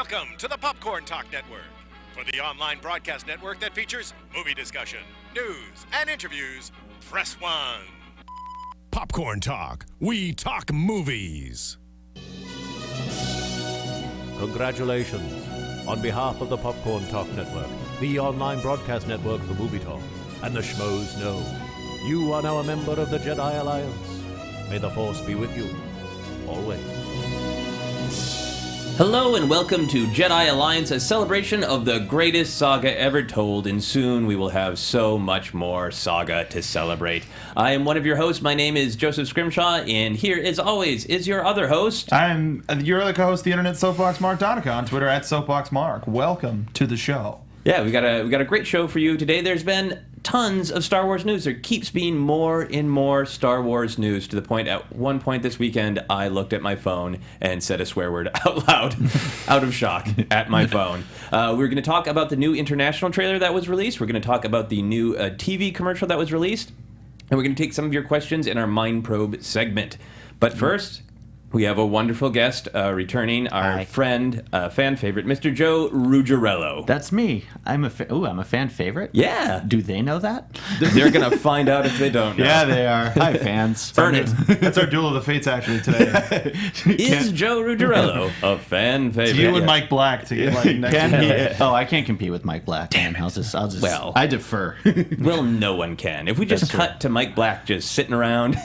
Welcome to the Popcorn Talk Network, for the online broadcast network that features movie discussion, news, and interviews. Press 1. Popcorn Talk. We talk movies. Congratulations. On behalf of the Popcorn Talk Network, the online broadcast network for movie talk, and the Schmoes know, you are now a member of the Jedi Alliance. May the Force be with you, always. Hello and welcome to Jedi Alliance, a celebration of the greatest saga ever told, and soon we will have so much more saga to celebrate. I am one of your hosts. My name is Joseph Scrimshaw, and here, as always, is your other host. I'm your other co-host, the Internet Soapbox Mark Donica, on Twitter at SoapboxMark. Welcome to the show. Yeah, we got a great show for you today. There's been tons of Star Wars news. There keeps being more and more Star Wars news, to the point at one point this weekend I looked at my phone and said a swear word out loud, out of shock at my phone. We're going to talk about the new international trailer that was released. We're going to talk about the new TV commercial that was released. And we're going to take some of your questions in our Mind Probe segment. But first, we have a wonderful guest returning, our friend, fan favorite, Mr. Joe Ruggirello. That's me. I'm a fan favorite? Yeah. Do they know that? They're going to find out if they don't know. Yeah, they are. Hi, fans. Earn it. That's our Duel of the Fates, actually, today. Is Joe Ruggirello a fan favorite? It's you and Mike Black to get next to Oh, I can't compete with Mike Black. Damn, I'll just Well. I defer. Well, no one can. If we just cut to Mike Black just sitting around,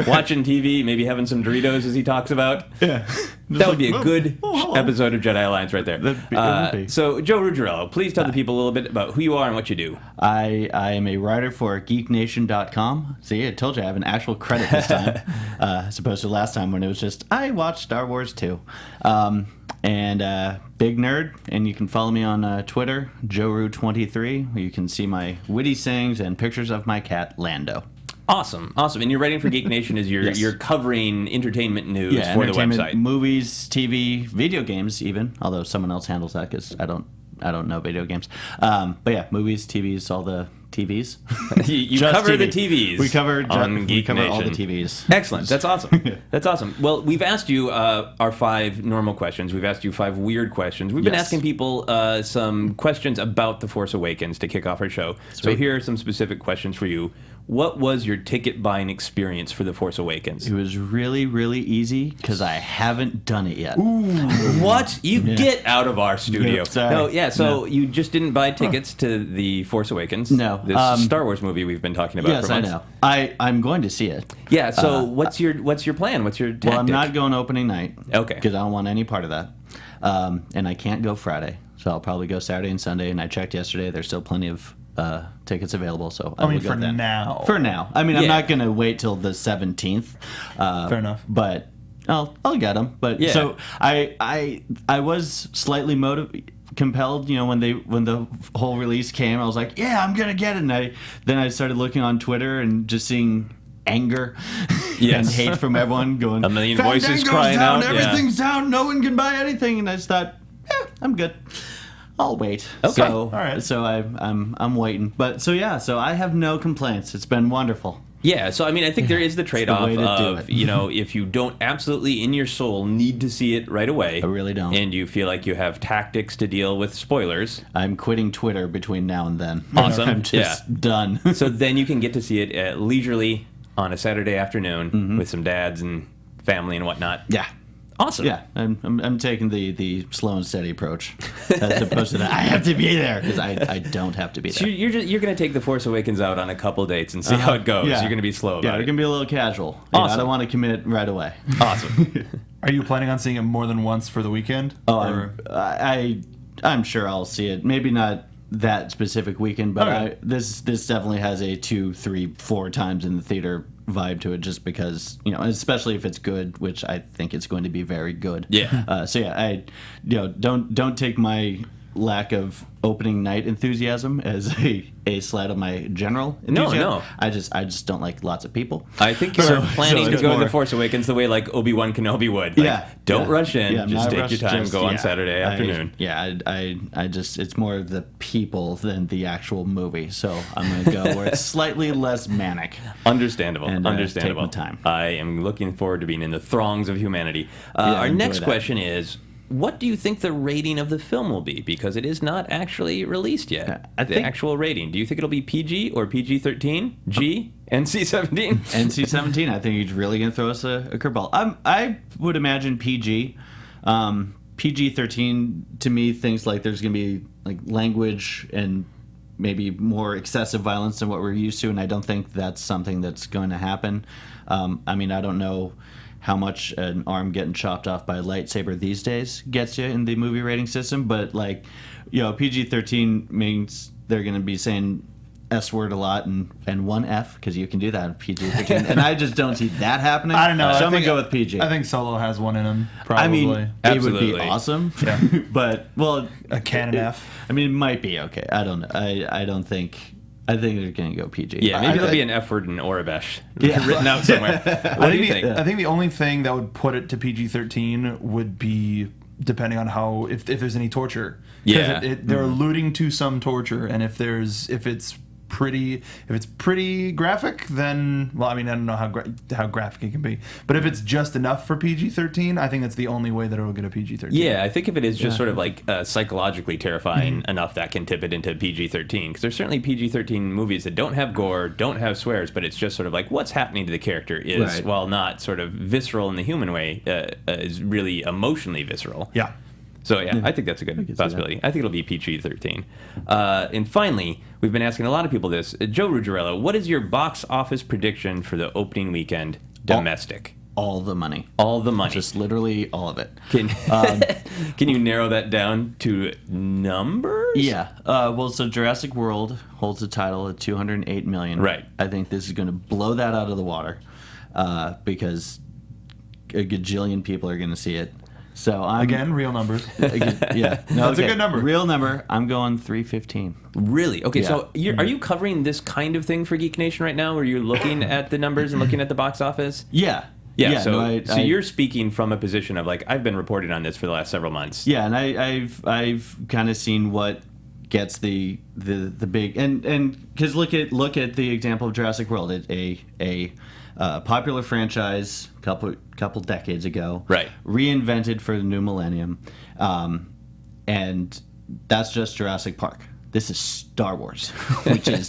watching TV, maybe having some Doritos as he talks about, that would be a good episode of Jedi Alliance right there. It would be. So, Joe Ruggirello, please tell the people a little bit about who you are and what you do. I am a writer for GeekNation.com. See, I told you I have an actual credit this time, as opposed to last time when it was just, I watched Star Wars 2. And big nerd, and you can follow me on Twitter, JoeRu23, where you can see my witty sayings and pictures of my cat, Lando. Awesome. And you're writing for Geek Nation as you're covering entertainment news for the website. Movies, TV, video games even, although someone else handles that because I don't know video games. But yeah, movies, TVs, all the TVs. you cover the TVs. We cover on Geek all the Nation. TVs. Excellent. That's awesome. That's awesome. Well, we've asked you our 5 normal questions. We've asked you 5 weird questions. We've been asking people some questions about The Force Awakens to kick off our show. Sweet. So here are some specific questions for you. What was your ticket buying experience for The Force Awakens? It was really, really easy because I haven't done it yet. Ooh. What? You get out of our studio. No, sorry. No, yeah, so you just didn't buy tickets to The Force Awakens? No. This Star Wars movie we've been talking about for months. Yes, I know. I'm going to see it. Yeah, so what's your plan? What's your tactic? Well, I'm not going opening night. Okay. Because I don't want any part of that. And I can't go Friday. So I'll probably go Saturday and Sunday. And I checked yesterday. There's still plenty of tickets available. So I will go for then. now. For now. I mean, I'm not going to wait till the 17th. Fair enough. But I'll get them. But Yeah. so I was slightly compelled, when the whole release came. I was like, yeah, I'm gonna get it. And then I started looking on Twitter and just seeing anger and hate from everyone going, a million Fandango's voices crying down, out. everything's down, no one can buy anything. And I just thought, I'm good. I'll wait. Okay. So, all right. So I'm waiting. But so I have no complaints. It's been wonderful. Yeah, so I mean, I think there is the trade-off way to do of, it. if you don't absolutely in your soul need to see it right away. I really don't. And you feel like you have tactics to deal with spoilers. I'm quitting Twitter between now and then. Awesome. I'm just done. So then you can get to see it leisurely on a Saturday afternoon with some dads and family and whatnot. Yeah. Awesome. Yeah, I'm taking the slow and steady approach as opposed to that I have to be there because I don't have to be So there. you're going to take The Force Awakens out on a couple dates and see how it goes. Yeah. You're going to be slow Yeah, about it it. can be a little casual. Awesome. I don't want to commit right away. Awesome. Are you planning on seeing it more than once for the weekend? I'm sure I'll see it. Maybe not that specific weekend, but Okay. this definitely has a 2, 3, 4 times in the theater vibe to it, just because especially if it's good, which I think it's going to be very good. Yeah. So yeah, I don't take my lack of opening night enthusiasm as a slight of my general enthusiasm. No. I just don't like lots of people. I think you're planning to it's go to more- The Force Awakens the way like Obi-Wan Kenobi would. Like, don't rush in. Yeah, just not take rush, your time. just- Go on yeah. Saturday afternoon. I just it's more of the people than the actual movie. So I'm gonna go where it's slightly less manic. Understandable. And, Understandable. take my time. I am looking forward to being in the throngs of humanity. I Our enjoy next that. question is, what do you think the rating of the film will be? Because it is not actually released yet. I the think- actual rating. Do you think it'll be PG or PG-13? G? NC-17? NC-17. I think he's really going to throw us a curveball. I would imagine PG. PG-13 to me thinks like there's going to be like language and maybe more excessive violence than what we're used to, and I don't think that's something that's going to happen. I mean, I don't know how much an arm getting chopped off by a lightsaber these days gets you in the movie rating system, but like, you know, PG-13 means they're going to be saying S word a lot and one F, because you can do that at PG-13, and I just don't see that happening. I don't know. So I I'm going think- to go with PG. I think Solo has one in him, probably. I mean, it would Absolutely. be awesome. Yeah. But, well... A canon F. I mean, it might be okay. I don't know. I don't think... I think they're going to go PG. Yeah, maybe I- there'll be an F word in Orabesh Yeah. written out somewhere. What do you think? I think the only thing that would put it to PG-13 would be depending on how if there's any torture. 'Cause Yeah. they're alluding to some torture, and if it's pretty graphic, then I mean I don't know how graphic it can be, but if it's just enough for PG-13, I think that's the only way that it'll get a PG-13. Yeah, I think if it is just sort of like psychologically terrifying enough, that can tip it into PG-13. Because there's certainly PG-13 movies that don't have gore, don't have swears, but it's just sort of like what's happening to the character is, Right. while not sort of visceral in the human way, is really emotionally visceral. Yeah. So yeah, I think that's a good possibility. I think it'll be PG-13. And finally, we've been asking a lot of people this. Joe Ruggirello, what is your box office prediction for the opening weekend domestic? All the money. All the money. Just literally all of it. Can you narrow that down to numbers? Yeah. Well, so Jurassic World holds the title at $208 million. Right. I think this is going to blow that out of the water because a gajillion people are going to see it. So I'm Again, real numbers. yeah, no, That's a good number. Real number. I'm going 315. Really? Okay, Yeah. so are you covering this kind of thing for Geek Nation right now? Where you're looking at the numbers and looking at the box office? Yeah. Yeah, so, no, so you're speaking from a position of like, I've been reporting on this for the last several months. Yeah, and I've kind of seen what gets the big and because look at the example of Jurassic World, a popular franchise couple decades ago, Right. Reinvented for the new millennium, and that's just Jurassic Park. This is Star Wars, which is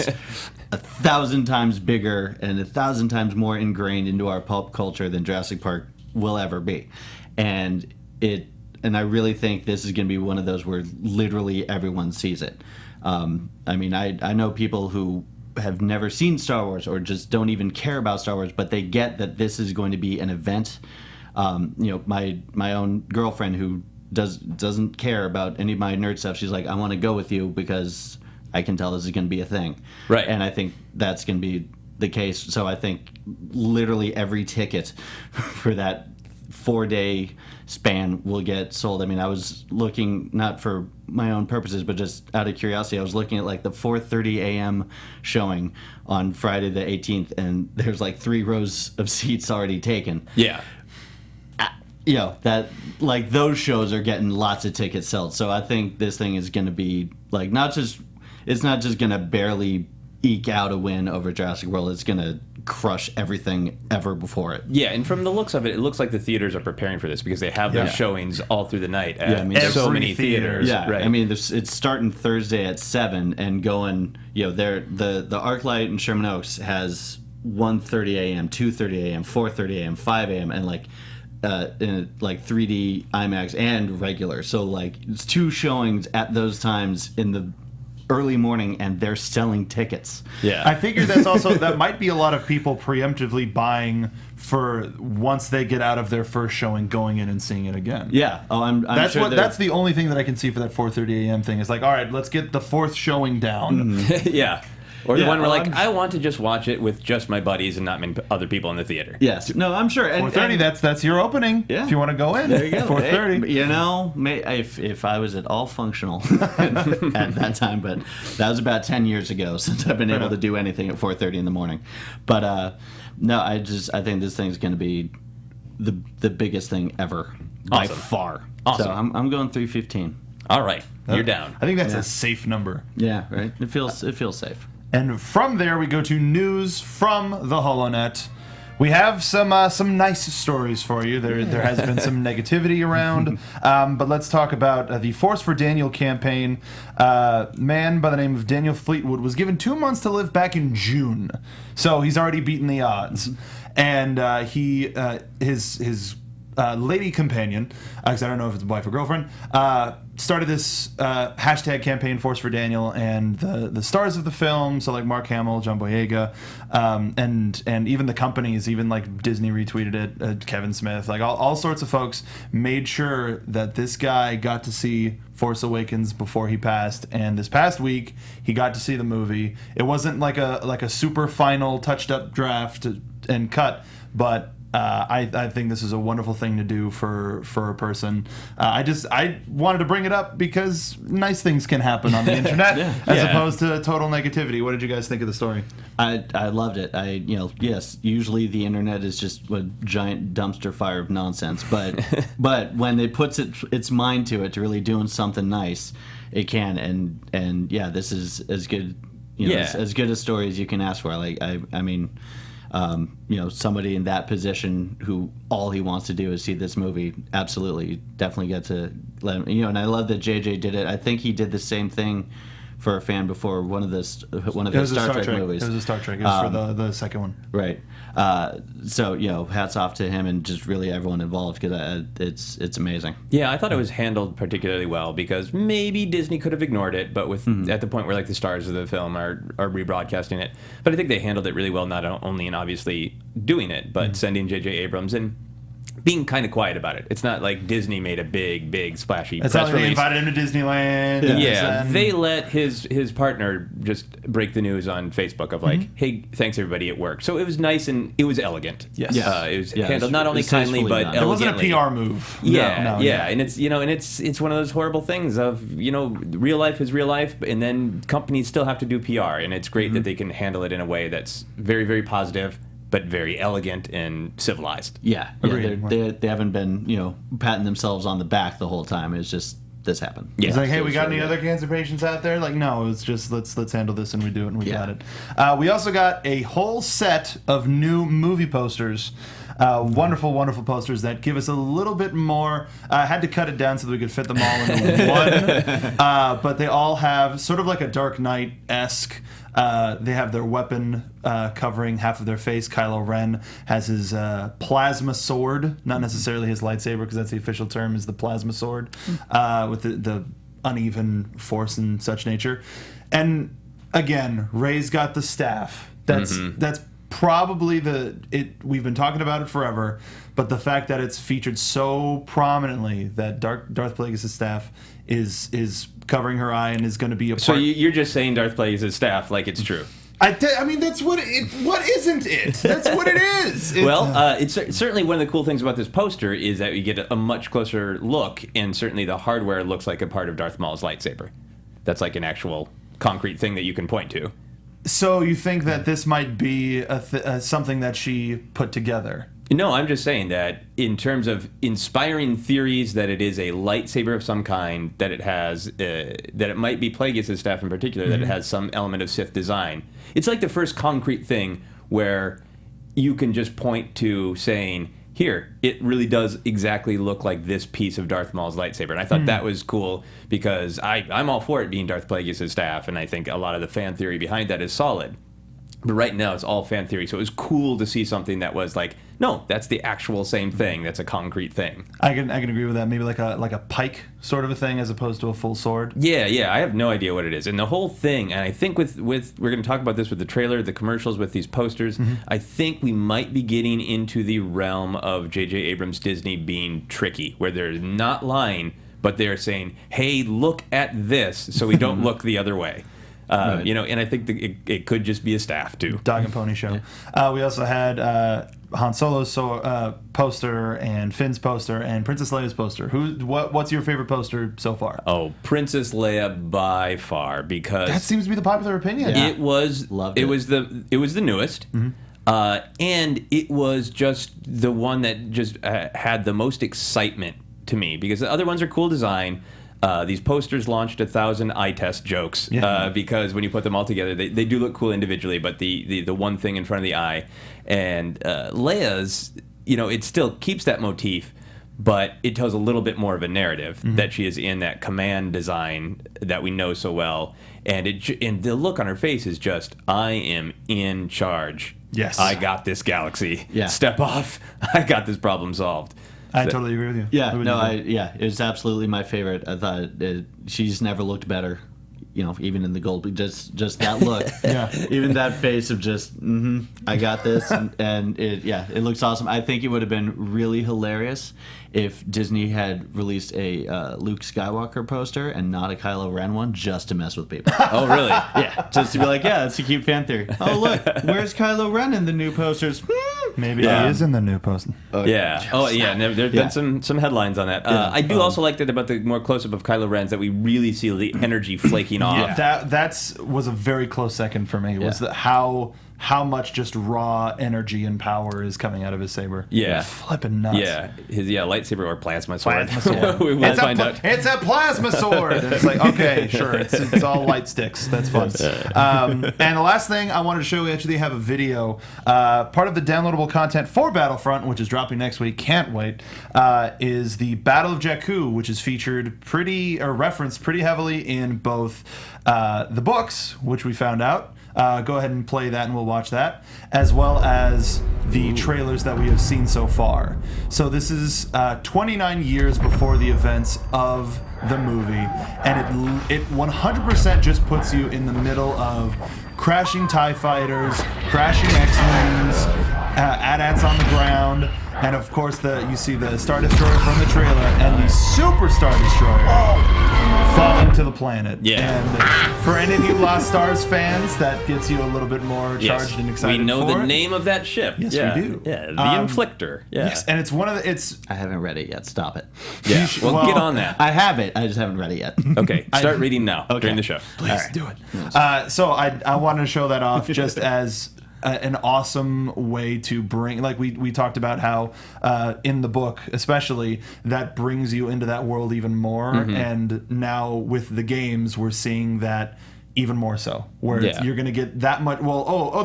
1,000 times bigger and 1,000 times more ingrained into our pulp culture than Jurassic Park will ever be, and I really think this is going to be one of those where literally everyone sees it. I mean, I know people who have never seen Star Wars or just don't even care about Star Wars, but they get that this is going to be an event. You know, my own girlfriend who doesn't care about any of my nerd stuff, she's like, I want to go with you because I can tell this is going to be a thing. Right. And I think that's going to be the case. So I think literally every ticket for that 4-day span will get sold. I mean, I was looking, not for my own purposes, but just out of curiosity, I was looking at like the 4:30 a.m. showing on Friday the 18th, and there's like 3 rows of seats already taken. Yeah. You know, that like those shows are getting lots of tickets sold. So I think this thing is going to be like it's not just going to barely eke out a win over Jurassic World. It's going to crush everything ever before it. Yeah, and from the looks of it, it looks like the theaters are preparing for this because they have those Yeah. showings all through the night at I mean, so every many theater. theaters. Yeah, right. I mean, it's starting Thursday at 7 and going. You know, the ArcLight in Sherman Oaks has 1:30 a.m., 2:30 a.m., 4:30 a.m., 5 a.m., and like 3D IMAX and regular. So like it's 2 showings at those times in the early morning, and they're selling tickets. yeah. I figured that might be a lot of people preemptively buying for once they get out of their first showing, going in and seeing it again. Yeah. Oh, I'm That's sure that's the only thing that I can see for that 4:30 a.m. thing. Is like, all right, let's get the 4th showing down. yeah. Or the Yeah, one where like, I'm- I want to just watch it with just my buddies and not many other people in the theater. Yes. No, I'm sure. And, 4:30. That's your opening. Yeah. If you want to go in. There you go. 4:30. Hey, you know, if I was at all functional at that time, but that was about 10 years ago since I've been able to do anything at 4:30 in the morning. But no, I think this thing's going to be the biggest thing ever by Awesome. far. Awesome. So I'm going 315. All right, you're down. I think that's a safe number. Yeah, right. It feels safe. And from there, we go to news from the HoloNet, We have some nice stories for you. There has been some negativity around, but let's talk about the Force for Daniel campaign. Man by the name of Daniel Fleetwood was given 2 months to live back in June, so he's already beaten the odds. And his lady companion, because I don't know if it's a wife or girlfriend, started this hashtag campaign, Force for Daniel, and the stars of the film, so like Mark Hamill, John Boyega, and even the companies, even like Disney retweeted it, Kevin Smith, like all sorts of folks made sure that this guy got to see Force Awakens before he passed, and this past week he got to see the movie. It wasn't like a super final touched up draft and cut, but I think this is a wonderful thing to do for a person. I wanted to bring it up because nice things can happen on the internet as opposed to total negativity. What did you guys think of the story? I loved it. Yes, usually the internet is just a giant dumpster fire of nonsense, but when it puts its mind to it to really doing something nice, it can. And yeah, this is as good, as good a story as you can ask for. I mean. Somebody in that position who all he wants to do is see this movie, absolutely, definitely get to let him. And I love that JJ did it. I think he did the same thing for a fan before one of the Star Trek movies. It was a Star Trek. It was for the second one. Right. So hats off to him and just really everyone involved, because it's amazing. Yeah, I thought it was handled particularly well, because maybe Disney could have ignored it, but at the point where like the stars of the film are rebroadcasting it. But I think they handled it really well, not only in obviously doing it, but sending J.J. Abrams and being kind of quiet about it. It's not like Disney made a big splashy press release. They invited him to Disneyland. Yeah, they let his partner just break the news on Facebook of like, hey, thanks everybody, it worked. So it was nice and it was elegant. Yes. It was handled not only kindly but elegantly. It wasn't a PR move. Yeah, and it's one of those horrible things of real life is real life, and then companies still have to do PR, and it's great that they can handle it in a way that's very, very positive, but very elegant and civilized. Yeah. They haven't been, patting themselves on the back the whole time. It's just, this happened. Yeah. It's like, hey, we got any other cancer patients out there? Like, no, it's just, let's handle this, and we do it, and we got it. We also got a whole set of new movie posters. Wonderful, wonderful posters that give us a little bit more. I had to cut it down so that we could fit them all into one. But they all have sort of like a Dark Knight-esque. They have their weapon covering half of their face. Kylo Ren has his plasma sword, not necessarily his lightsaber, because that's the official term, is the plasma sword, with the uneven force and such nature. And again, Rey's got the staff. That's probably we've been talking about it forever, but the fact that it's featured so prominently that Darth Plagueis' staff is covering her eye and is going to be a part. So you're just saying Darth Plagueis' staff like it's true. I mean, that's what isn't it? That's what it is. It's certainly one of the cool things about this poster is that you get a much closer look, and certainly the hardware looks like a part of Darth Maul's lightsaber. That's like an actual concrete thing that you can point to. So you think that this might be something that she put together? No, I'm just saying that in terms of inspiring theories that it is a lightsaber of some kind, that it has, that it might be Plagueis' staff in particular, that it has some element of Sith design. It's like the first concrete thing where you can just point to saying, here, it really does exactly look like this piece of Darth Maul's lightsaber. And I thought that was cool because I'm all for it being Darth Plagueis' staff, and I think a lot of the fan theory behind that is solid. But right now, it's all fan theory, so it was cool to see something that was like, no, that's the actual same thing. That's a concrete thing. I can agree with that. Maybe like a pike sort of a thing as opposed to a full sword. Yeah. I have no idea what it is, and the whole thing. And I think with we're going to talk about this with the trailer, the commercials, with these posters. I think we might be getting into the realm of J.J. Abrams' Disney being tricky, where they're not lying, but they're saying, "Hey, look at this," so we don't look the other way. Right. And I think it could just be a staff too. Dog and pony show. Yeah. We also had Han Solo's poster and Finn's poster and Princess Leia's poster. What's your favorite poster so far? Oh, Princess Leia by far, because that seems to be the popular opinion. Yeah. It was the newest. And it was just the one that just had the most excitement to me, because the other ones are cool design. These posters launched 1,000 eye test jokes because when you put them all together, they do look cool individually, but the one thing in front of the eye, and Leia's, it still keeps that motif, but it tells a little bit more of a narrative that she is in that command design that we know so well, and the look on her face is just, I am in charge. Yes, I got this galaxy. Yeah. Step off. I got this problem what I totally agree with you. Yeah, no, it was absolutely my favorite. I thought she's never looked better, even in the gold. Just that look, even that face of just, I got this, and it looks awesome. I think it would have been really hilarious if Disney had released a Luke Skywalker poster and not a Kylo Ren one, just to mess with people. Oh, really? Yeah, just to be like, that's a cute fan theory. Oh, look, where's Kylo Ren in the new posters? Maybe he is in the new post. Yeah. Oh, yeah. There's been some headlines on that. I do also like that about the more close-up of Kylo Ren's that we really see the energy flaking off. That was a very close second for me. Was that how much just raw energy and power is coming out of his saber? Yeah. Flipping nuts. Yeah. His lightsaber or plasma sword. We will find out. It's a plasma sword. And it's like, okay, sure. It's all light sticks. That's fun. And the last thing I wanted to show, we actually have a video. Part of the downloadable content for Battlefront, which is dropping next week, can't wait, is the Battle of Jakku, which is referenced pretty heavily in both the books, which we found out. Go ahead and play that and we'll watch that, as well as the trailers that we have seen so far. So this is 29 years before the events of the movie, and it 100% just puts you in the middle of crashing TIE fighters, crashing X-Wings, AT-ATs on the ground, and of course you see the Star Destroyer from the trailer and the Super Star Destroyer falling to the planet. Yeah. And for any of you Lost Stars fans, that gets you a little bit more charged and excited. We know the name of that ship. Yes, we do. Yeah, the Inflictor. Yeah. Yes, and it's one of the. I haven't read it yet. Stop it. Yeah. Well, get on that. I have it. I just haven't read it yet. Okay. Start reading now during the show. Please do it. So I wanted to show that off just as an awesome way to bring, like we talked about how in the book especially, that brings you into that world even more, and now with the games we're seeing that even more so, where you're going to get that much. The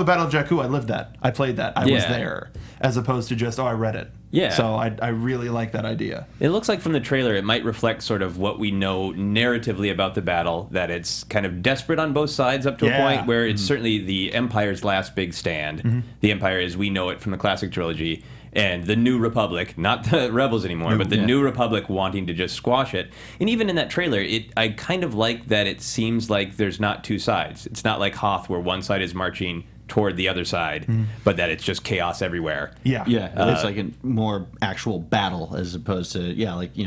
Battle of Jakku, I lived that, I played that, I was there, as opposed to just I read it. Yeah. So I really like that idea. It looks like from the trailer it might reflect sort of what we know narratively about the battle, that it's kind of desperate on both sides up to a point where it's certainly the Empire's last big stand. The Empire as we know it from the classic trilogy, and the New Republic, not the Rebels anymore, but the New Republic wanting to just squash it. And even in that trailer, I kind of like that it seems like there's not two sides. It's not like Hoth where one side is marching toward the other side, but that it's just chaos everywhere. Yeah, it's like a more actual battle as opposed to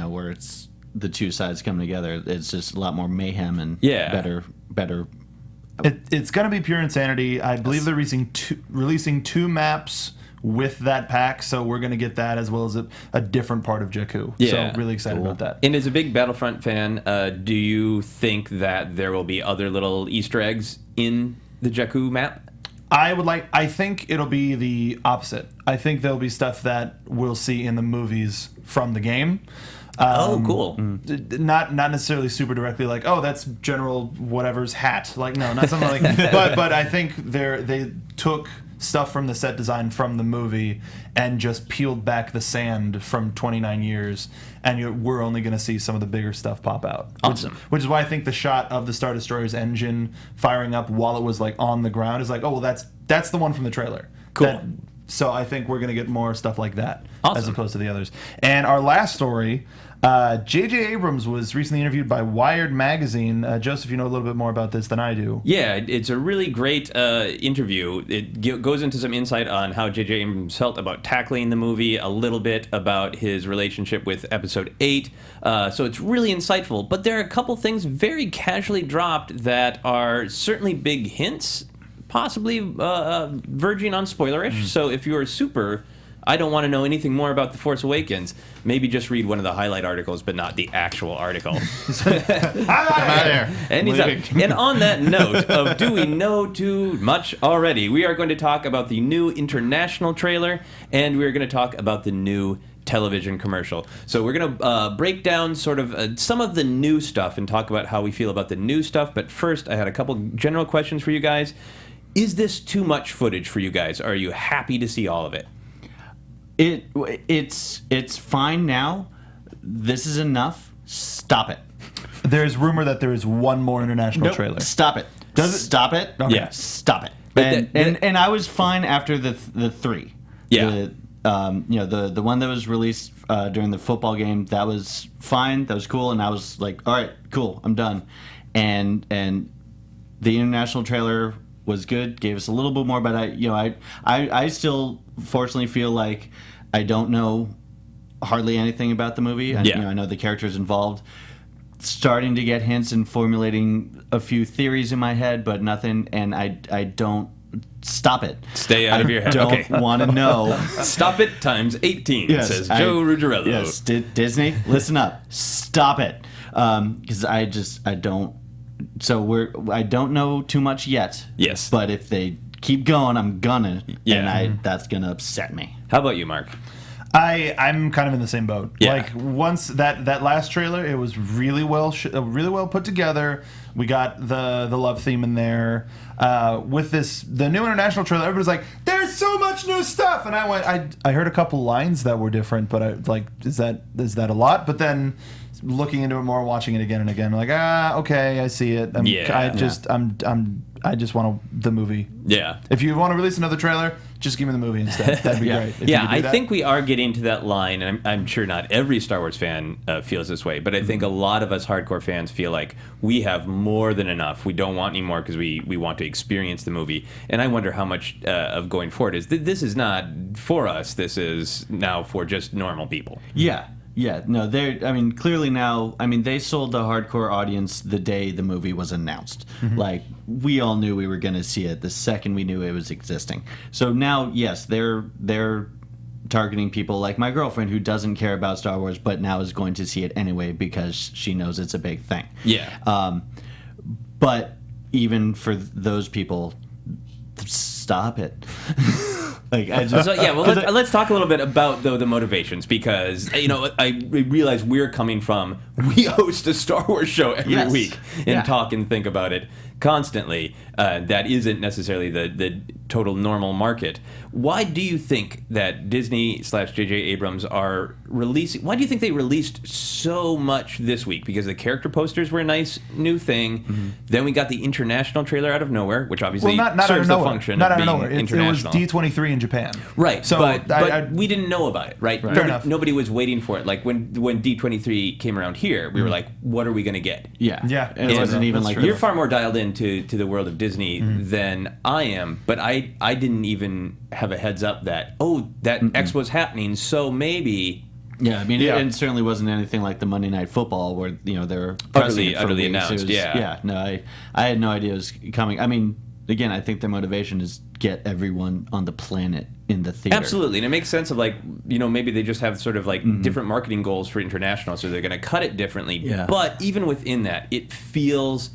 where it's the two sides coming together. It's just a lot more mayhem and better. It's going to be pure insanity. I believe they're releasing two maps with that pack, so we're going to get that as well as a different part of Jakku. So really excited about that. And as a big Battlefront fan, do you think that there will be other little Easter eggs in the Jakku map? I think it'll be the opposite. I think there'll be stuff that we'll see in the movies from the game. Cool. Not necessarily super directly like, that's General whatever's hat. Like, no, not something like that. But I think they took stuff from the set design from the movie and just peeled back the sand from 29 years, and we're only going to see some of the bigger stuff pop out. Awesome. Which is why I think the shot of the Star Destroyer's engine firing up while it was like on the ground is like, that's the one from the trailer. Cool. So I think we're going to get more stuff like that as opposed to the others. And our last story, J.J. Abrams was recently interviewed by Wired Magazine. Joseph, you know a little bit more about this than I do. Yeah, it's a really great interview. It goes into some insight on how J.J. Abrams felt about tackling the movie, a little bit about his relationship with Episode 8. So it's really insightful. But there are a couple things very casually dropped that are certainly big hints, possibly verging on spoilerish. So if you're super, I don't want to know anything more about The Force Awakens, maybe just read one of the highlight articles, but not the actual article. I'm out of here. And he's up. And on that note of do we know too much already, we are going to talk about the new international trailer, and we're going to talk about the new television commercial. So we're going to break down sort of some of the new stuff and talk about how we feel about the new stuff. But first, I had a couple general questions for you guys. Is this too much footage for you guys? Are you happy to see all of it? It's fine now. This is enough. Stop it. There's rumor that there is one more international trailer. Stop it. Does it? Stop it? Okay. Yeah. Stop it. But And I was fine after the three. Yeah. The one that was released during the football game, that was fine. That was cool, and I was like, all right, cool, I'm done. And the international trailer was good, gave us a little bit more, but I still fortunately feel like I don't know hardly anything about the movie. I know the characters involved. Starting to get hints and formulating a few theories in my head, but nothing. And I don't. Stop it. Stay out of your head. Don't want to know. Stop it times 18, Yes, says Joe Ruggirello. Yes, Disney, listen up. Stop it. Because I don't. So I don't know too much yet. Yes. But if they keep going, I'm gonna. Yeah. And that's gonna upset me. How about you, Mark? I'm kind of in the same boat. Yeah. Like once that last trailer, it was really well put together. We got the love theme in there. With the new international trailer, everybody's like, "There's so much new stuff," and I heard a couple lines that were different, but I like, is that a lot? But then looking into it more, watching it again and again, I'm like, okay, I see it. I just want the movie. Yeah. If you want to release another trailer, just give me the movie instead. That'd be great. If you Yeah, could do I that. think we are getting to that line, and I'm sure not every Star Wars fan feels this way, but I think a lot of us hardcore fans feel like we have more than enough. We don't want any more because we want to experience the movie. And I wonder how much of going forward is this is not for us. This is now for just normal people. Yeah. Yeah, no, clearly now, they sold the hardcore audience the day the movie was announced. Mm-hmm. Like, we all knew we were going to see it the second we knew it was existing. So now, yes, they're targeting people like my girlfriend who doesn't care about Star Wars, but now is going to see it anyway because she knows it's a big thing. Yeah. But even for those people, stop it. Let's talk a little bit about the motivations, because I realize we host a Star Wars show every week and talk and think about it constantly. That isn't necessarily the total normal market. Why do you think that Disney/J.J. Abrams are releasing? Why do you think they released so much this week? Because the character posters were a nice new thing. Mm-hmm. Then we got the international trailer out of nowhere, which obviously serves the function of being international. It was D23 in Japan. Right. So but we didn't know about it, right? Fair enough. Nobody was waiting for it. Like when D23 came around here, we were like, what are we going to get? Yeah. Yeah. And it wasn't even like you're far more dialed into the world of Disney than I am, but I didn't even have a heads up that Expo's happening, so maybe. Yeah, it certainly wasn't anything like the Monday Night Football where they were utterly weeks. announced. No, I had no idea it was coming. Again, I think their motivation is get everyone on the planet in the theater. Absolutely, and it makes sense of maybe they just have sort of different marketing goals for international, so they're going to cut it differently. Yeah. But even within that, it feels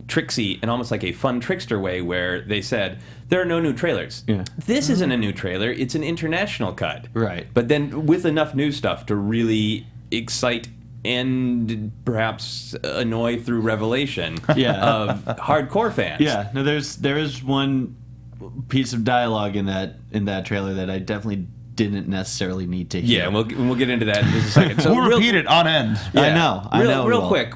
tricksy and almost like a fun trickster way where they said there are no new trailers. Yeah. This isn't a new trailer, it's an international cut. Right. But then with enough new stuff to really excite and perhaps annoy through revelation of hardcore fans. Yeah. No, there is one piece of dialogue in that trailer that I definitely didn't necessarily need to hear. Yeah, and we'll get into that in just a second. So we'll repeat it on end. Yeah. I know. Real quick,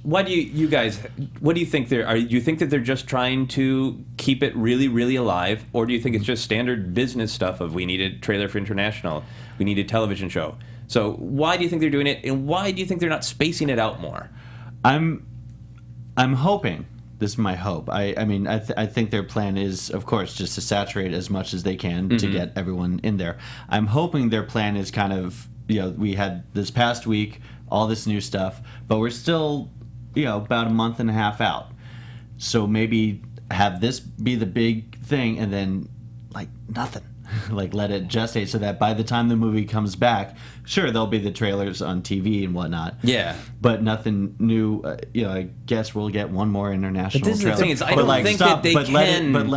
why do you guys? What do you think do you think that they're just trying to keep it really, really alive, or do you think it's just standard business stuff of we need a trailer for international, we need a television show? So why do you think they're doing it, and why do you think they're not spacing it out more? I'm hoping. This is my hope. I think their plan is, of course, just to saturate as much as they can to get everyone in there. I'm hoping their plan is kind of, we had this past week all this new stuff, but we're still, about a month and a half out. So maybe have this be the big thing and then, nothing. Let it gestate so that by the time the movie comes back, sure, there'll be the trailers on TV and whatnot. Yeah. But nothing new. I guess we'll get one more international But this is trailer. the thing is, I don't think that they can.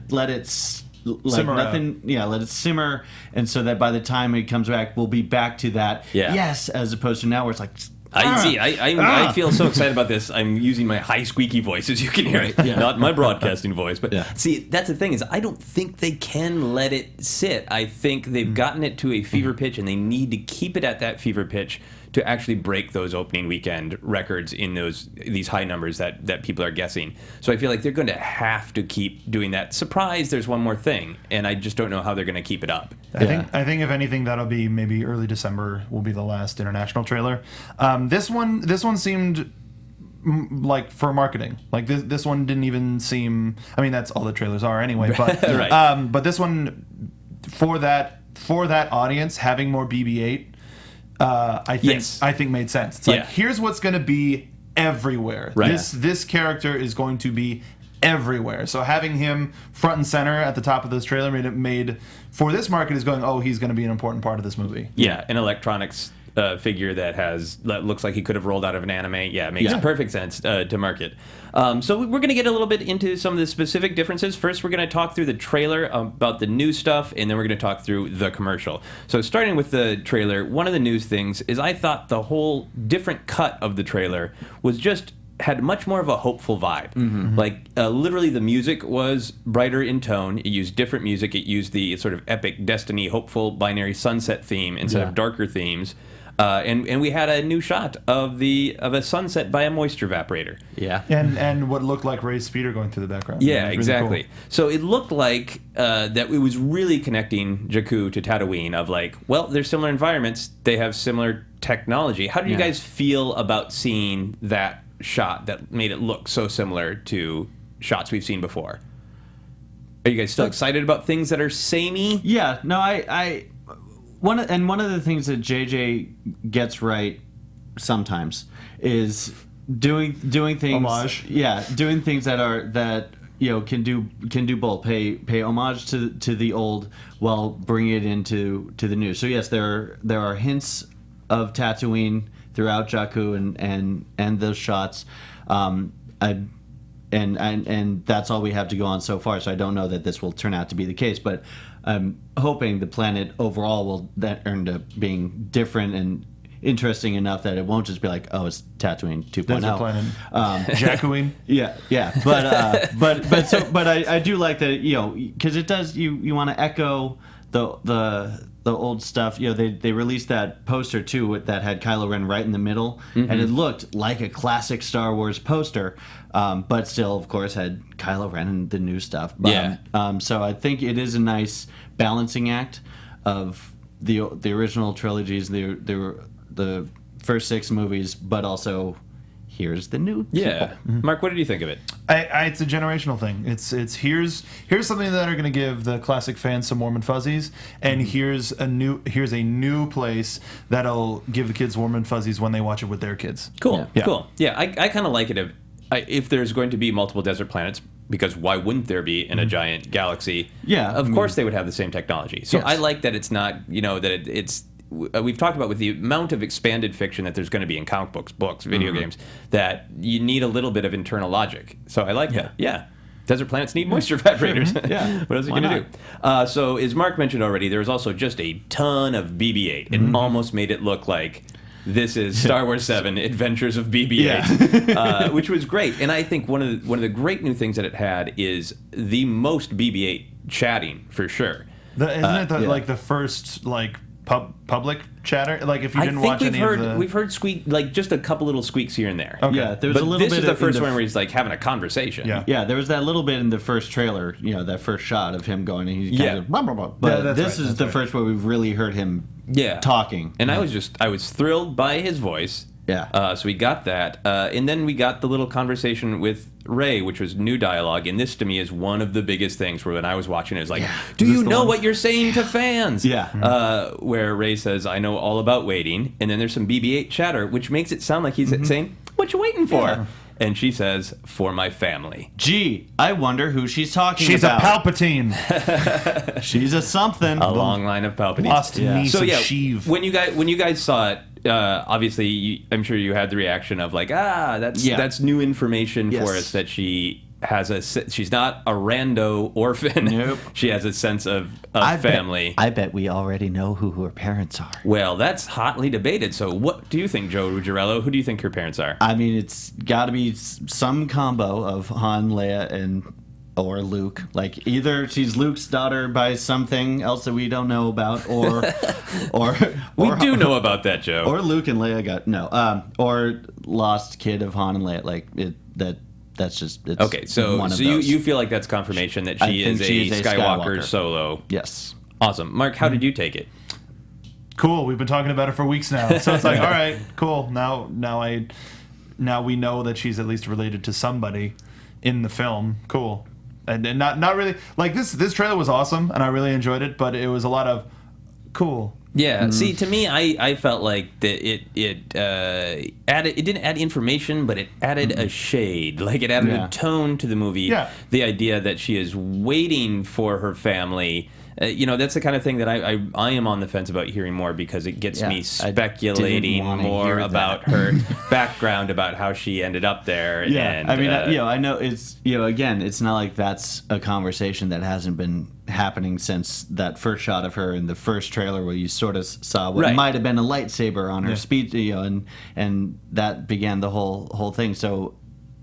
Let it like Simmer out. nothing. Yeah, let it simmer, and so that by the time it comes back, we'll be back to that. Yeah. Yes, as opposed to now where it's like. I feel so excited about this. I'm using my high squeaky voice, as you can hear, not my broadcasting voice. But see, that's the thing is, I don't think they can let it sit. I think they've gotten it to a fever pitch, and they need to keep it at that fever pitch to actually break those opening weekend records in these high numbers that people are guessing. So I feel like they're going to have to keep doing that. Surprise, there's one more thing, and I just don't know how they're going to keep it up. I think if anything, that'll be maybe early December will be the last international trailer. This one seemed like for marketing. Like this one didn't even seem. I mean, that's all the trailers are anyway. But Right. But this one for that audience having more BB-8. I think made sense. It's like, here's what's going to be everywhere. Right. This character is going to be everywhere. So having him front and center at the top of this trailer made for this market is going, oh, he's going to be an important part of this movie. Yeah, an electronics figure that looks like he could have rolled out of an anime. Yeah, it makes perfect sense to market. So we're going to get a little bit into some of the specific differences. First, we're going to talk through the trailer about the new stuff, and then we're going to talk through the commercial. So starting with the trailer, one of the news things is I thought the whole different cut of the trailer had much more of a hopeful vibe. Mm-hmm. Like, literally the music was brighter in tone. It used different music. It used the sort of epic Destiny, hopeful binary sunset theme instead of darker themes. And we had a new shot of a sunset by a moisture evaporator. Yeah. And what looked like Rey's speeder going through the background. Yeah, really exactly. Cool. So it looked like that it was really connecting Jakku to Tatooine of like, well, they're similar environments. They have similar technology. How do you guys feel about seeing that shot that made it look so similar to shots we've seen before? Are you guys still excited about things that are samey? Yeah, no, one of the things that JJ gets right sometimes is doing things. Homage. Yeah, doing things that can do both. Pay homage to the old while bringing it into the new. So yes, there are hints of Tatooine throughout Jakku and those shots. And that's all we have to go on so far. So I don't know that this will turn out to be the case, but I'm hoping the planet overall will end up being different and interesting enough that it won't just be like, oh, it's Tatooine 2.0. Desert planet. Jakkuine. Yeah. But I do like that, because it does. You want to echo the old stuff. They released that poster too that had Kylo Ren right in the middle, and it looked like a classic Star Wars poster, but still, of course, had Kylo Ren and the new stuff. So I think it is a nice balancing act of the original trilogies, the first 6 movies, but also here's the new people. Yeah. Mark, what did you think of it? It's a generational thing. It's here's something that are going to give the classic fans some warm and fuzzies, and here's a new place that'll give the kids warm and fuzzies when they watch it with their kids. Cool. Yeah, I kind of like it if there's going to be multiple desert planets, because why wouldn't there be in a giant galaxy? Yeah, of course they would have the same technology. So I like that it's not, that it's. We've talked about with the amount of expanded fiction that there's going to be in comic books, video games, that you need a little bit of internal logic. So I like that. Yeah. Desert planets need moisture evaporators. What else are you going to do? So as Mark mentioned already, there's also just a ton of BB-8. It almost made it look like this is Star Wars 7 Adventures of BB-8, which was great. And I think one of the great new things that it had is the most BB-8 chatting, for sure. Isn't it the first public chatter? Like if you didn't watch we've heard squeak, like just a couple little squeaks here and there. Okay. Yeah, there's a little bit. This is the first one where he's like having a conversation. Yeah, there was that little bit in the first trailer. That first shot of him going, and he's kind of blah blah blah. But this is the first where we've really heard him talking. And I was thrilled by his voice. Yeah. So we got that, and then we got the little conversation with Rey, which was new dialogue. And this, to me, is one of the biggest things. Where when I was watching it was like, "Do you know what you're saying to fans?" Yeah. Where Rey says, "I know all about waiting," and then there's some BB-8 chatter, which makes it sound like he's saying, "What you waiting for?" Yeah. And she says, "For my family." Gee, I wonder who she's talking She's about. She's a Palpatine. She's a something. A long line of Palpatines. Lost niece So of yeah, Sheev. when you guys saw it, obviously I'm sure you had the reaction of like, that's new information for us that she she's not a rando orphan. Nope. She has a sense of family. I bet we already know who her parents are. Well, that's hotly debated. So what do you think, Joe Ruggirello? Who do you think her parents are? I mean, it's got to be some combo of Han, Leia, or Luke. Like, either she's Luke's daughter by something else that we don't know about, or we do know about that, Joe. Or Luke and Leia or lost kid of Han and Leia. Like that's just it's okay. So one of you feel like that's confirmation that she is a Skywalker solo. Yes. Awesome, Mark. How did you take it? Cool. We've been talking about it for weeks now, so it's like, all right, cool. Now we know that she's at least related to somebody in the film. Cool. And not really like this trailer was awesome and I really enjoyed it, but it was a lot of cool. Yeah. See, to me, I felt like that it added. It didn't add information, but it added a shade. Like, it added a tone to the movie. Yeah. The idea that she is waiting for her family. That's the kind of thing that I am on the fence about hearing more, because it gets me speculating more about her background, about how she ended up there. Yeah, and, I mean, I know it's again, it's not like that's a conversation that hasn't been happening since that first shot of her in the first trailer, where you sort of saw what might have been a lightsaber on her speech, and that began the whole thing. So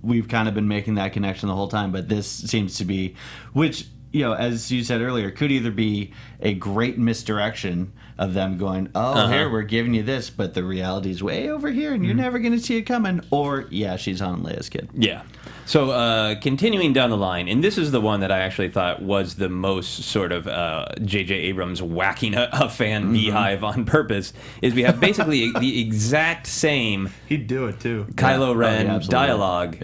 we've kind of been making that connection the whole time, but this seems to be, which, as you said earlier, could either be a great misdirection of them going, here, we're giving you this, but the reality's way over here, and you're never going to see it coming, or, she's Han and Leia's kid. Yeah. So, continuing down the line, and this is the one that I actually thought was the most sort of J.J. Abrams whacking a fan beehive on purpose, is we have basically the exact same He'd do it, too. Kylo Ren dialogue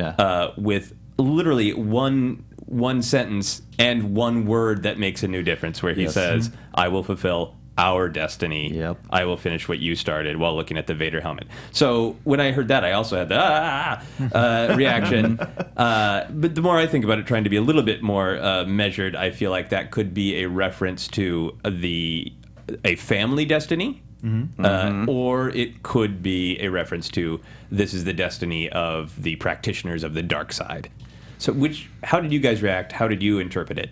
with literally one sentence and one word that makes a new difference, where he says, I will fulfill our destiny. Yep. I will finish what you started, while looking at the Vader helmet. So when I heard that, I also had the reaction. But the more I think about it, trying to be a little bit more measured, I feel like that could be a reference to a family destiny. Or it could be a reference to, this is the destiny of the practitioners of the dark side. So how did you guys react? How did you interpret it?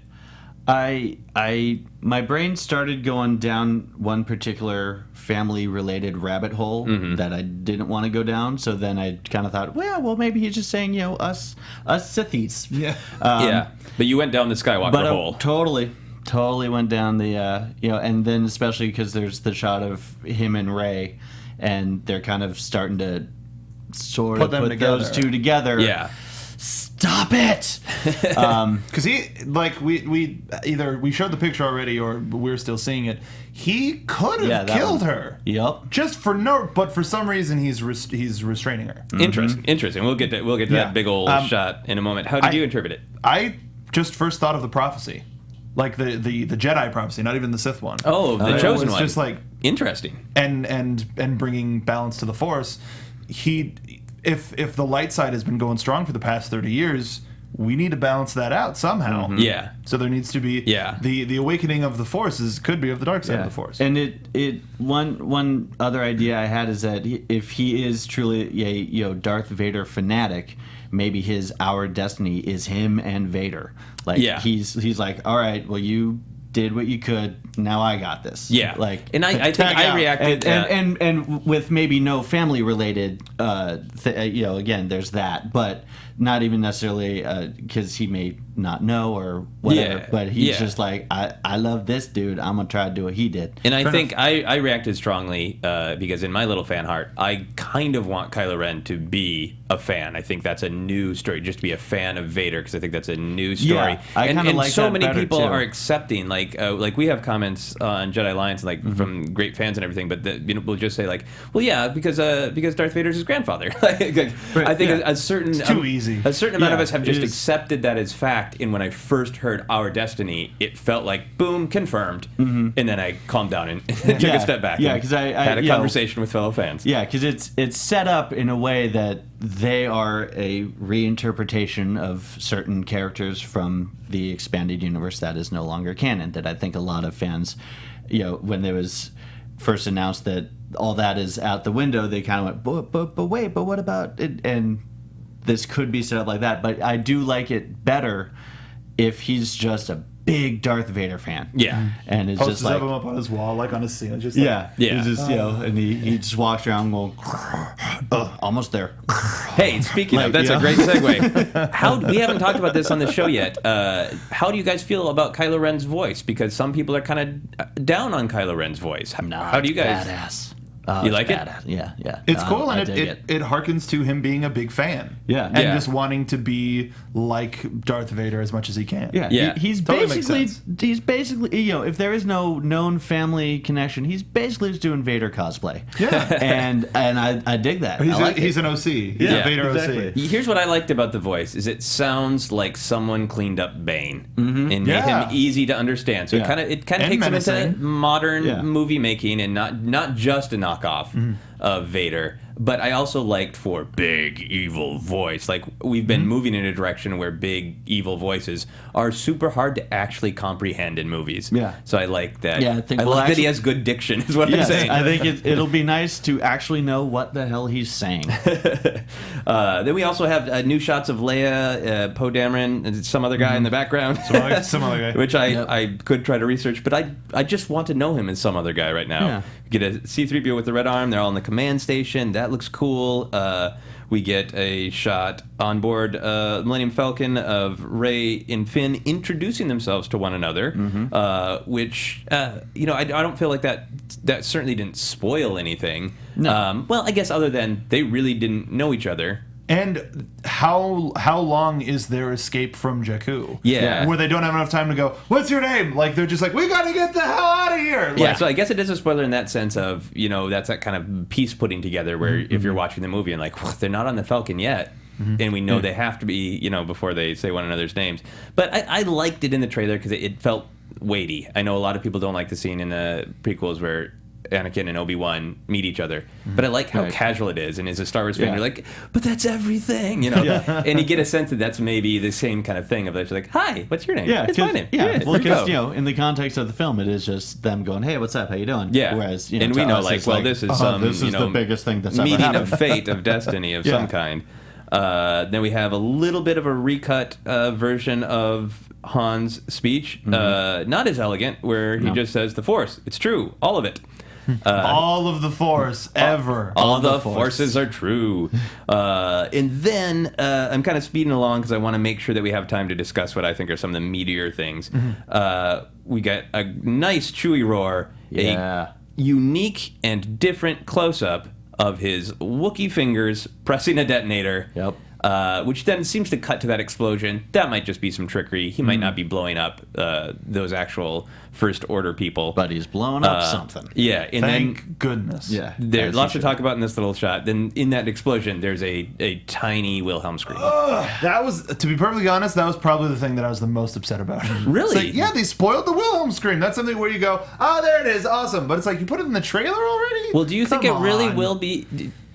My brain started going down one particular family-related rabbit hole that I didn't want to go down. So then I kind of thought, well, maybe he's just saying, us Sithies. Yeah. But you went down the Skywalker hole. Totally went down the, and then especially because there's the shot of him and Rey, and they're kind of starting to sort of put those two together. Yeah. Stop it! Because we showed the picture already, or we're still seeing it. He could have killed her. Yep. But for some reason he's restraining her. Interesting. We'll get to that big old shot in a moment. How did you interpret it? I just first thought of the prophecy, like the Jedi prophecy, not even the Sith one. Oh, the chosen one. It's just like interesting. And bringing balance to the Force. If the light side has been going strong for the past 30 years, we need to balance that out somehow. Yeah. So there needs to be the awakening of the Force could be of the dark side of the Force. And one other idea I had is that if he is truly a Darth Vader fanatic, maybe his our destiny is him and Vader. Like he's like, all right, well, you did what you could. Now I got this. Yeah. And I think I reacted and with maybe no family related. Again, there's that, but not even necessarily because he may not know or whatever. Yeah. But he's just like, I love this dude. I'm gonna try to do what he did. And I think I reacted strongly because in my little fan heart, I kind of want Kylo Ren to be a fan. I think that's a new story, just to be a fan of Vader, because I think that's a new story. Yeah, I kind of like so that many better, people too. are accepting, like we have comments on Jedi Alliance, from great fans and everything, but we'll just say because Darth Vader's his grandfather. I think a certain it's too easy. A certain amount of us have just accepted that as fact. And when I first heard Our Destiny, it felt like boom, confirmed. And then I calmed down and took a step back. Yeah, because I had a conversation with fellow fans. Yeah, because it's set up in a way that they are a reinterpretation of certain characters from the expanded universe that is no longer canon. That I think a lot of fans, when it was first announced that all that is out the window, they kind of went, but wait, but what about it? And this could be set up like that, but I do like it better if he's just a big Darth Vader fan. Yeah. And it's Posters just like... of him up on his wall, like on his ceiling. Just Yeah. Yeah. It's just, and he just walks around going, almost there. Hey, speaking of, that's a great segue. We haven't talked about this on the show yet. How do you guys feel about Kylo Ren's voice? Because some people are kind of down on Kylo Ren's voice. How do you guys... Badass. You like it? Yeah, yeah. It's cool, I and dig it harkens to him being a big fan. Yeah. And Yeah. just wanting to be like Darth Vader as much as he can. Yeah, Yeah. He's Totally makes basically sense. if there is no known family connection, he's basically just doing Vader cosplay. Yeah. and I dig that. He's an OC. He's a Vader exactly. OC. Here's what I liked about the voice: is it sounds like someone cleaned up Bane and made Yeah. him easy to understand. So Yeah. it kind of And takes him into menacing. modern movie making and not just a knockoff of Vader. But I also liked for big evil voice. Like we've been moving in a direction where big evil voices are super hard to actually comprehend in movies. Yeah. So I like that. Yeah, I think I we'll like that he actually- has good diction. Is what I'm Yes, saying. I think it'll be nice to actually know what the hell he's saying. Then we also have new shots of Leia, Poe Dameron, and some other guy in the background. Some other guy. Which I could try to research, but I just want to know him as some other guy right now. Yeah. Get a C-3PO with the red arm. They're all in the command station. That looks cool. We get a shot on board Millennium Falcon of Rey and Finn introducing themselves to one another, which I don't feel like that certainly didn't spoil anything. No. Well, I guess other than they really didn't know each other. And how long is their escape from Jakku? Yeah. Where they don't have enough time to go, what's your name? Like, they're just like, we gotta get the hell out of here. Like, Yeah, so I guess it is a spoiler in that sense of, that's that kind of piece putting together where if you're watching the movie and like, well, they're not on the Falcon yet, and we know they have to be, before they say one another's names. But I liked it in the trailer because it felt weighty. I know a lot of people don't like the scene in the prequels where Anakin and Obi-Wan meet each other, but I like how casual it is. And as a Star Wars fan, Yeah. you're like, but that's everything, And you get a sense that that's maybe the same kind of thing of like, hi, what's your name? Yeah, It's my name. Yeah, well, because Rico. in the context of the film, it is just them going, "Hey, what's up? How you doing?" Yeah. Whereas, and to we know, us, like, it's well, this is some, this is the biggest thing that's ever meeting happened. of fate, of destiny, of some kind. Then we have a little bit of a recut version of Han's speech, not as elegant, where he just says, "The Force, it's true, all of it." all of the Force ever. All the Force. forces are true. And then I'm kind of speeding along because I want to make sure that we have time to discuss what I think are some of the meatier things. We got a nice Chewie roar, Yeah. a unique and different close-up of his Wookiee fingers pressing a detonator. Yep. Which then seems to cut to that explosion. That might just be some trickery. He might not be blowing up those actual First Order people. But he's blowing up something. Yeah, and Thank then goodness. Yeah. there's As lots he to should. talk about in this little shot. Then in that explosion, there's a tiny Wilhelm scream. That was, to be perfectly honest, that was probably the thing that I was the most upset about. Really? It's like, yeah, they spoiled the Wilhelm scream. That's something where you go, there it is, awesome. But it's like, you put it in the trailer already? Well, do you think Come it really on. will be?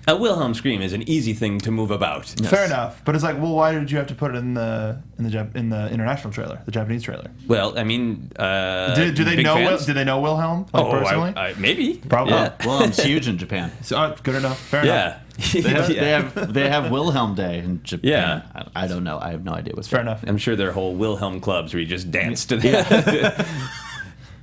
A Wilhelm scream is an easy thing to move about. Fair enough, but it's like, well, why did you have to put it in the international trailer, the Japanese trailer? Well, I mean, Do they big know? fans? Do they know Wilhelm personally? Maybe. Probably. Yeah. Wilhelm's huge in Japan. So, good enough. Fair enough. Yeah. They have Wilhelm Day in Japan. Yeah. I don't know. I have no idea what's Fair enough. I'm sure there are whole Wilhelm clubs where you just dance to the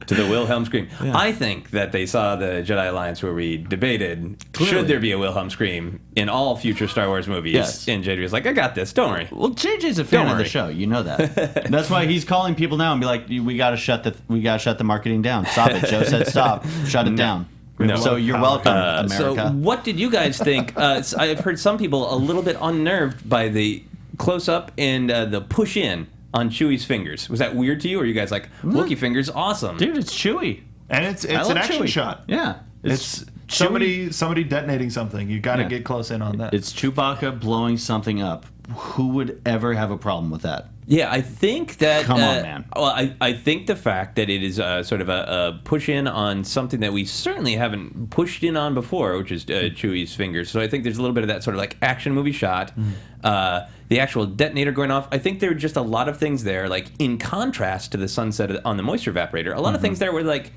to the Wilhelm scream. I think that they saw the Jedi Alliance where we debated should there be a Wilhelm scream in all future Star Wars movies. Yes. And JJ was like, I got this. Don't worry. Well, JJ's a fan Don't of the worry. show. You know that. That's why he's calling people now and be like, "We got to shut the marketing down. Stop it." Joe said, "Stop. Shut it down." No. So you're welcome, America. So what did you guys think? I've heard some people a little bit unnerved by the close up and the push in on Chewie's fingers. Was that weird to you, or are you guys like Wookiee fingers? Awesome, Dude, it's Chewie. And it's I an love action Chewie. shot. Yeah. It's Chewie. somebody detonating something. You got to Yeah. get close in on that. It's Chewbacca blowing something up. Who would ever have a problem with that? Yeah, I think that. Come on, man. Well, I think the fact that it is sort of a push in on something that we certainly haven't pushed in on before, which is Chewie's fingers. So I think there's a little bit of that sort of like action movie shot. The actual detonator going off. I think there are just a lot of things there, like in contrast to the sunset on the moisture evaporator. A lot of things there were like,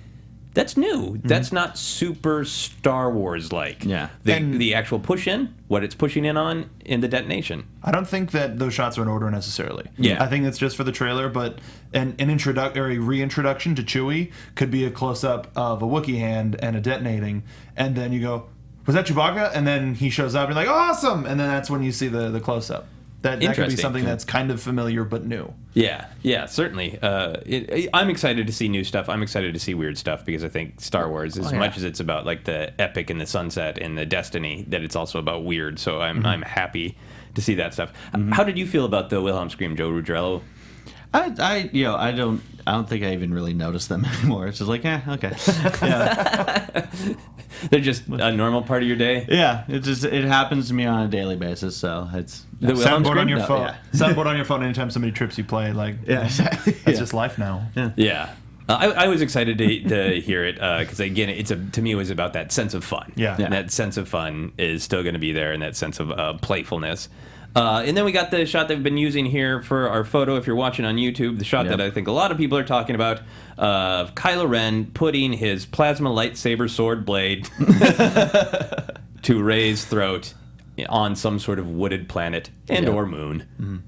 That's new. That's not super Star Wars like. Yeah. The actual push in, what it's pushing in on in the detonation. I don't think that those shots are in order necessarily. Yeah. I think it's just for the trailer, but an introductory reintroduction to Chewie could be a close up of a Wookiee hand and a detonating, and then you go, was that Chewbacca? And then he shows up, and you're like, awesome! And then that's when you see the close up. That could be something that's kind of familiar but new. Yeah, certainly. I'm excited to see new stuff. I'm excited to see weird stuff because I think Star Wars, as much as it's about like the epic and the sunset and the destiny, that it's also about weird. So I'm happy to see that stuff. How did you feel about the Wilhelm scream, Joe Ruggirello? I don't think I even really noticed them anymore. It's just like, okay. Yeah. They're just a normal part of your day. Yeah, it happens to me on a daily basis. So it's The Wilhelm Soundboard on scream? your No, phone. yeah. Soundboard on your phone anytime somebody trips you play. Like, yeah, exactly. that's just life now. Yeah. I was excited to hear it because again, to me it was about that sense of fun. Yeah. And that sense of fun is still going to be there, and that sense of playfulness. And then we got the shot that we've been using here for our photo. If you're watching on YouTube, the shot that I think a lot of people are talking about of Kylo Ren putting his plasma lightsaber sword blade to Rey's throat on some sort of wooded planet or moon.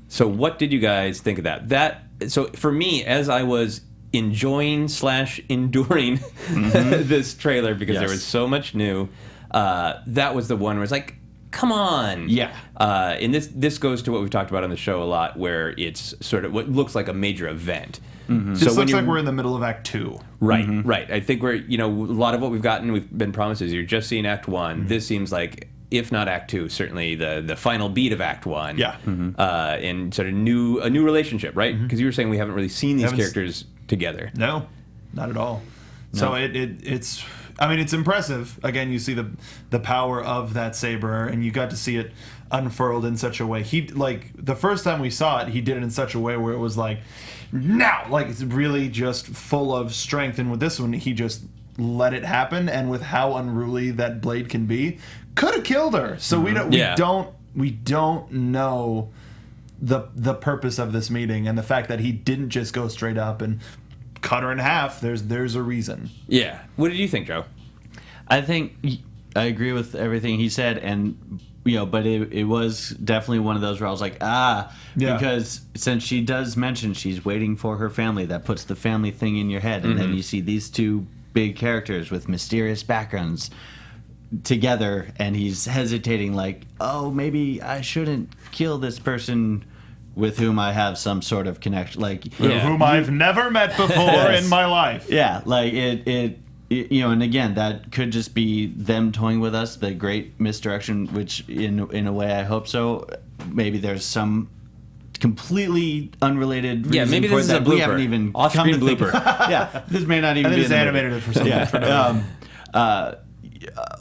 So what did you guys think of that? So for me, as I was enjoying/enduring this trailer because there was so much new, that was the one where it's like, come on. Yeah. And this goes to what we've talked about on the show a lot, where it's sort of what looks like a major event. This looks like we're in the middle of Act 2. Right, right. I think we're, a lot of what we've been promised is you're just seeing Act 1. This seems like, if not Act 2, certainly the final beat of Act 1. Yeah. And sort of a new relationship, right? Because you were saying we haven't really seen these characters together. No, not at all. No. So it's impressive. Again, you see the power of that saber, and you got to see it unfurled in such a way. The first time we saw it, he did it in such a way where it was like, now, like it's really just full of strength. And with this one, he just let it happen, and with how unruly that blade can be, could have killed her. So we don't know the purpose of this meeting, and the fact that he didn't just go straight up and cut her in half. There's a reason. Yeah. What did you think, Joe? I think I agree with everything he said, and but it was definitely one of those where I was like, because since she does mention she's waiting for her family, that puts the family thing in your head, and then you see these two big characters with mysterious backgrounds together, and he's hesitating, like, oh, maybe I shouldn't kill this person with whom I have some sort of connection, like whom I've never met before in my life. Yeah, like it and again, that could just be them toying with us, the great misdirection, which in a way I hope so. Maybe there's some completely unrelated reason maybe for this is that a blooper. we haven't even Off-screen come to think blooper. Yeah, this may not even And be then it's animated it for something.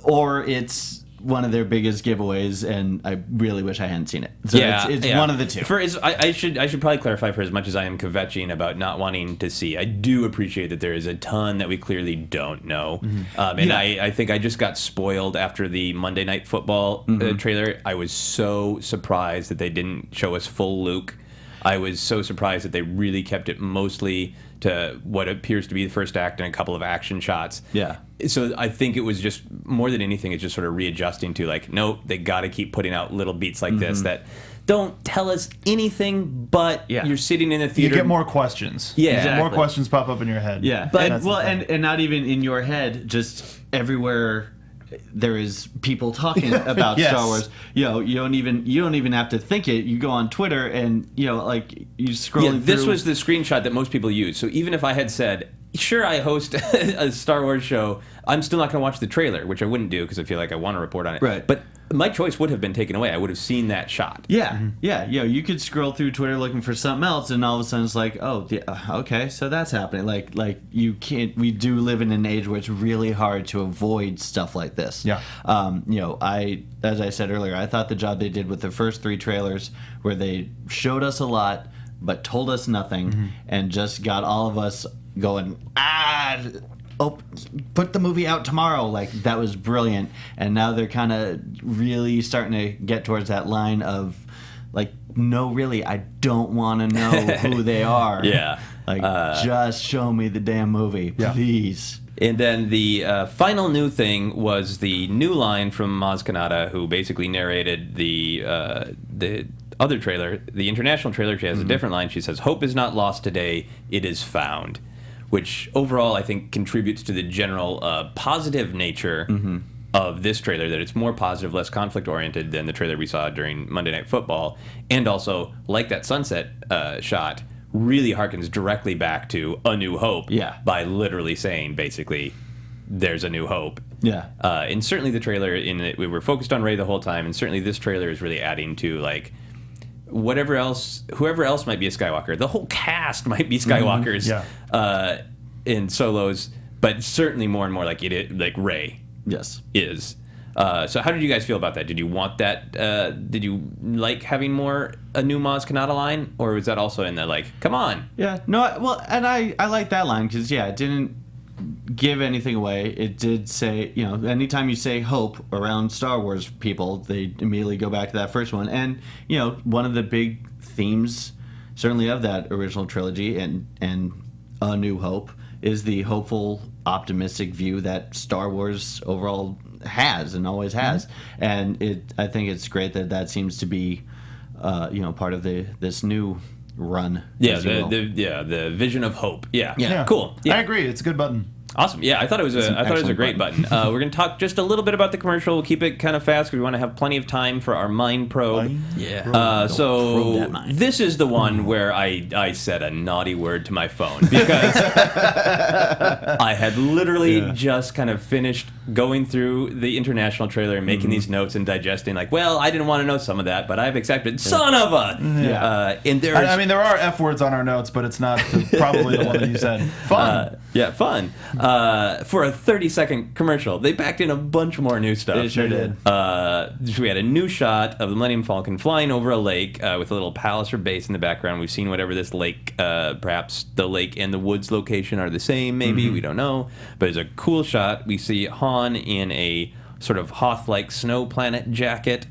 or it's one of their biggest giveaways, and I really wish I hadn't seen it. So it's one of the two. I should probably clarify, for as much as I am kvetching about not wanting to see, I do appreciate that there is a ton that we clearly don't know. I think I just got spoiled after the Monday Night Football trailer. I was so surprised that they didn't show us full Luke. I was so surprised that they really kept it mostly to what appears to be the first act and a couple of action shots. Yeah. So I think it was just, more than anything, it's just sort of readjusting to like, nope, they got to keep putting out little beats like this that don't tell us anything, but you're sitting in the theater. You get more questions. Yeah. Exactly. More questions pop up in your head. Yeah, But- and not even in your head, just everywhere there is people talking about Yes. Star Wars. You don't even have to think it. You go on Twitter and like you scroll. Yeah, this was the screenshot that most people use. So even if I had said, sure, I host a Star Wars show, I'm still not going to watch the trailer, which I wouldn't do because I feel like I want to report on it. Right. But my choice would have been taken away. I would have seen that shot. Yeah, you could scroll through Twitter looking for something else, and all of a sudden it's like, oh, okay, so that's happening. Like you can't. We do live in an age where it's really hard to avoid stuff like this. Yeah. As I said earlier, I thought the job they did with the first 3 trailers, where they showed us a lot but told us nothing, and just got all of us going, put the movie out tomorrow. Like, that was brilliant. And now they're kind of really starting to get towards that line of, like, no, really, I don't want to know who they are. Yeah. Like, just show me the damn movie, please. And then the final new thing was the new line from Maz Kanata, who basically narrated the other trailer, the international trailer. She has a different line. She says, "Hope is not lost today; it is found," which overall I think contributes to the general positive nature of this trailer. That it's more positive, less conflict oriented than the trailer we saw during Monday Night Football, and also like that sunset shot. Really harkens directly back to A New Hope by literally saying, basically, there's a new hope. Yeah. And certainly the trailer, we were focused on Rey the whole time, and certainly this trailer is really adding to, like, whoever else might be a Skywalker. The whole cast might be Skywalkers in Solos, but certainly more and more like Rey is. So how did you guys feel about that? Did you want that? Did you like having a new Maz Kanata line, or was that also in the like, come on? Yeah, no, and I like that line because it didn't give anything away. It did say, anytime you say hope around Star Wars people, they immediately go back to that first one. And one of the big themes, certainly of that original trilogy and A New Hope, is the hopeful, optimistic view that Star Wars overall has and always has, and I think it's great that seems to be, part of this new run. The vision of hope. Yeah. Cool. Yeah. I agree. It's a good button. Awesome. Yeah, I thought it was a great button. We're going to talk just a little bit about the commercial. We'll keep it kind of fast because we want to have plenty of time for our mind probe. So this is the one where I said a naughty word to my phone because I had literally just kind of finished going through the international trailer and making these notes and digesting like, well, I didn't want to know some of that, but I've accepted. Son of a! And there are F words on our notes, but it's not probably the one that you said. Fun. Fun. For a 30-second commercial, they packed in a bunch more new stuff. They sure did. We had a new shot of the Millennium Falcon flying over a lake with a little palace or base in the background. We've seen whatever this lake, perhaps the lake and the woods location are the same, maybe. We don't know. But it's a cool shot. We see Han in a sort of Hoth-like snow planet jacket,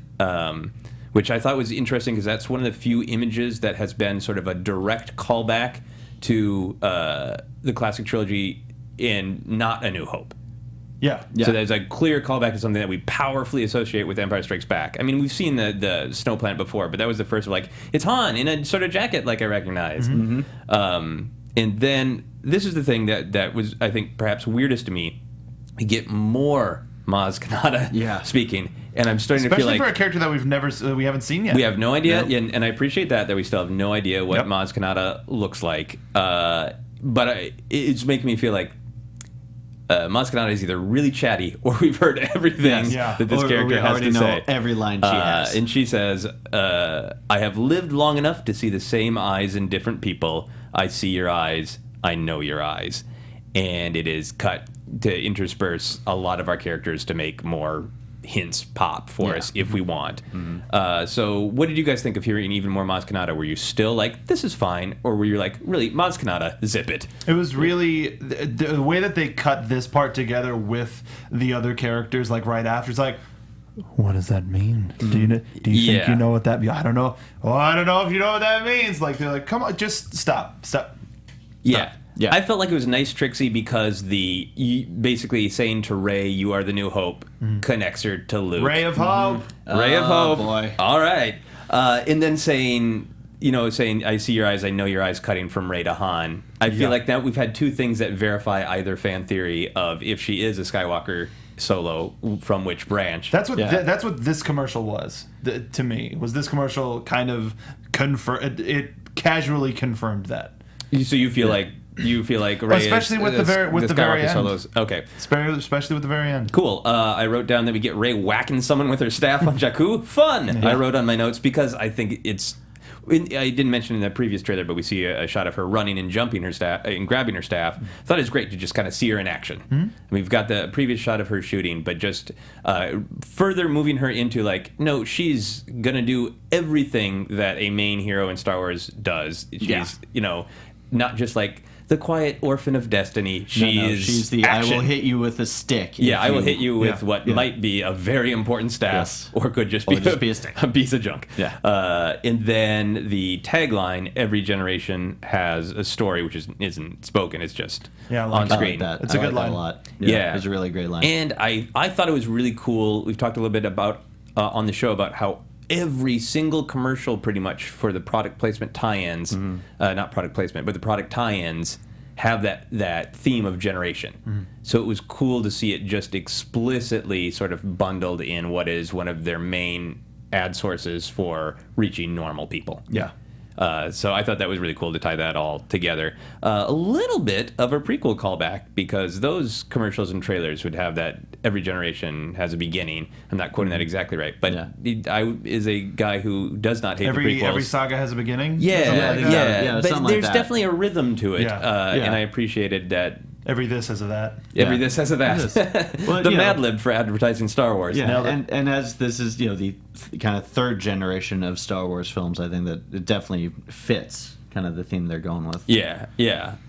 which I thought was interesting because that's one of the few images that has been sort of a direct callback to the classic trilogy in not A New Hope. Yeah. So there's a clear callback to something that we powerfully associate with Empire Strikes Back. I mean, we've seen the snow planet before, but that was the first of like, it's Han in a sort of jacket like I recognize. And then this is the thing that was, I think, perhaps weirdest to me. We get more Maz Kanata speaking, and I'm starting to feel like... Especially for a character that we haven't seen yet. We have no idea, and I appreciate that we still have no idea what Maz Kanata looks like. But it's making me feel like Maz Kanata is either really chatty or we've heard everything that this character has to say. Every line she has. And she says, I have lived long enough to see the same eyes in different people. I see your eyes. I know your eyes. And it is cut to intersperse a lot of our characters to make more hints pop for us if we want. So what did you guys think of hearing even more Maz Kanata? Were you still like, this is fine? Or were you like, really, Maz Kanata, zip it? It was really, the way that they cut this part together with the other characters, like right after, it's like, what does that mean? Do you think you know what that means? I don't know. Oh, I don't know if you know what that means. Like, they're like, come on, just stop. Yeah. I felt like it was nice, Trixie, because basically saying to Rey, "You are the new hope," connects her to Luke. Ray of hope. Ray of hope. Boy. All right. And then saying, "I see your eyes, I know your eyes," cutting from Rey to Han. I feel like now we've had two things that verify either fan theory of if she is a Skywalker Solo, from which branch. That's what this commercial was to me. Was this commercial kind of it casually confirmed that. So you feel like Rey, especially with the very end. Solos. Okay, especially with the very end. Cool. I wrote down that we get Rey whacking someone with her staff on Jakku. Fun. I wrote on my notes because I think it's. I didn't mention in the previous trailer, but we see a shot of her running and jumping her staff and grabbing her staff. I thought it was great to just kind of see her in action. We've got the previous shot of her shooting, but just further moving her into like, no, she's gonna do everything that a main hero in Star Wars does. She's not just like the quiet orphan of destiny. She's the action. I will hit you with a stick. Yeah, if I will hit you with what Yeah. might be a very important staff, Yes. or could just Or be, just be a stick. a piece of junk. Yeah. And then the tagline, every generation has a story, which isn't spoken, it's just Yeah, I like on that. I like screen. that. It's a I good like line. that a lot. Yeah. It's a really great line. And I thought it was really cool. We've talked a little bit about on the show about how every single commercial pretty much for the product placement tie-ins, not product placement, but the product tie-ins have that theme of generation. So it was cool to see it just explicitly sort of bundled in what is one of their main ad sources for reaching normal people. Yeah. So I thought that was really cool to tie that all together. A little bit of a prequel callback, because those commercials and trailers would have that every generation has a beginning. I'm not quoting that exactly right, but I is a guy who does not hate the prequels. Every saga has a beginning. Yeah, Something like that? Yeah, but something like there's that. definitely a rhythm to it, Yeah. and I appreciated that. Every this has a that. Every Yeah. this has a that. Well, The you know- Mad Lib for advertising Star Wars. Yeah, Nailed it. and as this is the kind of third generation of Star Wars films, I think that it definitely fits kind of the theme they're going with. Yeah.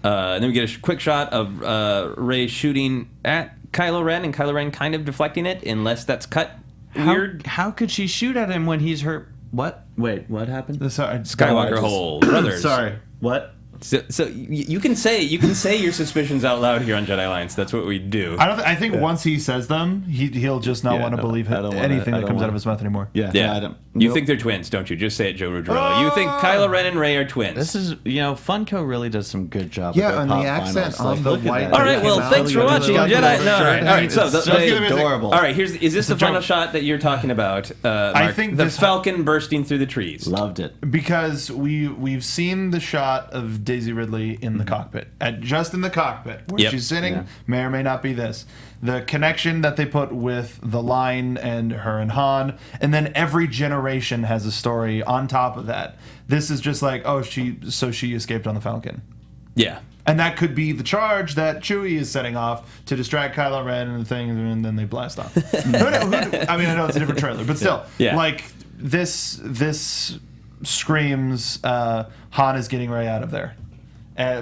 And then we get a quick shot of Rey shooting at Kylo Ren, and Kylo Ren kind of deflecting it, unless that's cut weird. How could she shoot at him when he's hurt? What? Wait, what happened? Skywalker Hole brothers. Sorry, what? So you can say your suspicions out loud here on Jedi Alliance. That's what we do. I think once he says them, he'll just not Yeah, want to no, believe I don't wanna- anything I that don't comes out wanna- of his mouth anymore. Yeah, Yeah. I don't, You nope. think they're twins, don't you? Just say it, Joe Ruggirello. You think Kylo Ren and Rey are twins. This is Funko really does some good job. Yeah, with their and the pop accent finals. on the look at white- that. all right. Well, thanks for watching Jedi. No, all right. So It's the, adorable. all right. Is this the a joke. final shot that you're talking about? Mark? think the this- Falcon bursting through the trees. Loved it. Because we've seen the shot of Daisy Ridley in the cockpit, just in the cockpit where Yep. she's sitting, Yeah. may or may not be this. The connection that they put with the line and her and Han, and then every generation has a story on top of that. This is just like, she escaped on the Falcon. Yeah. And that could be the charge that Chewie is setting off to distract Kylo Ren and the thing, and then they blast off. I mean, I know it's a different trailer, but still, Yeah. like this screams Han is getting Rey out of there,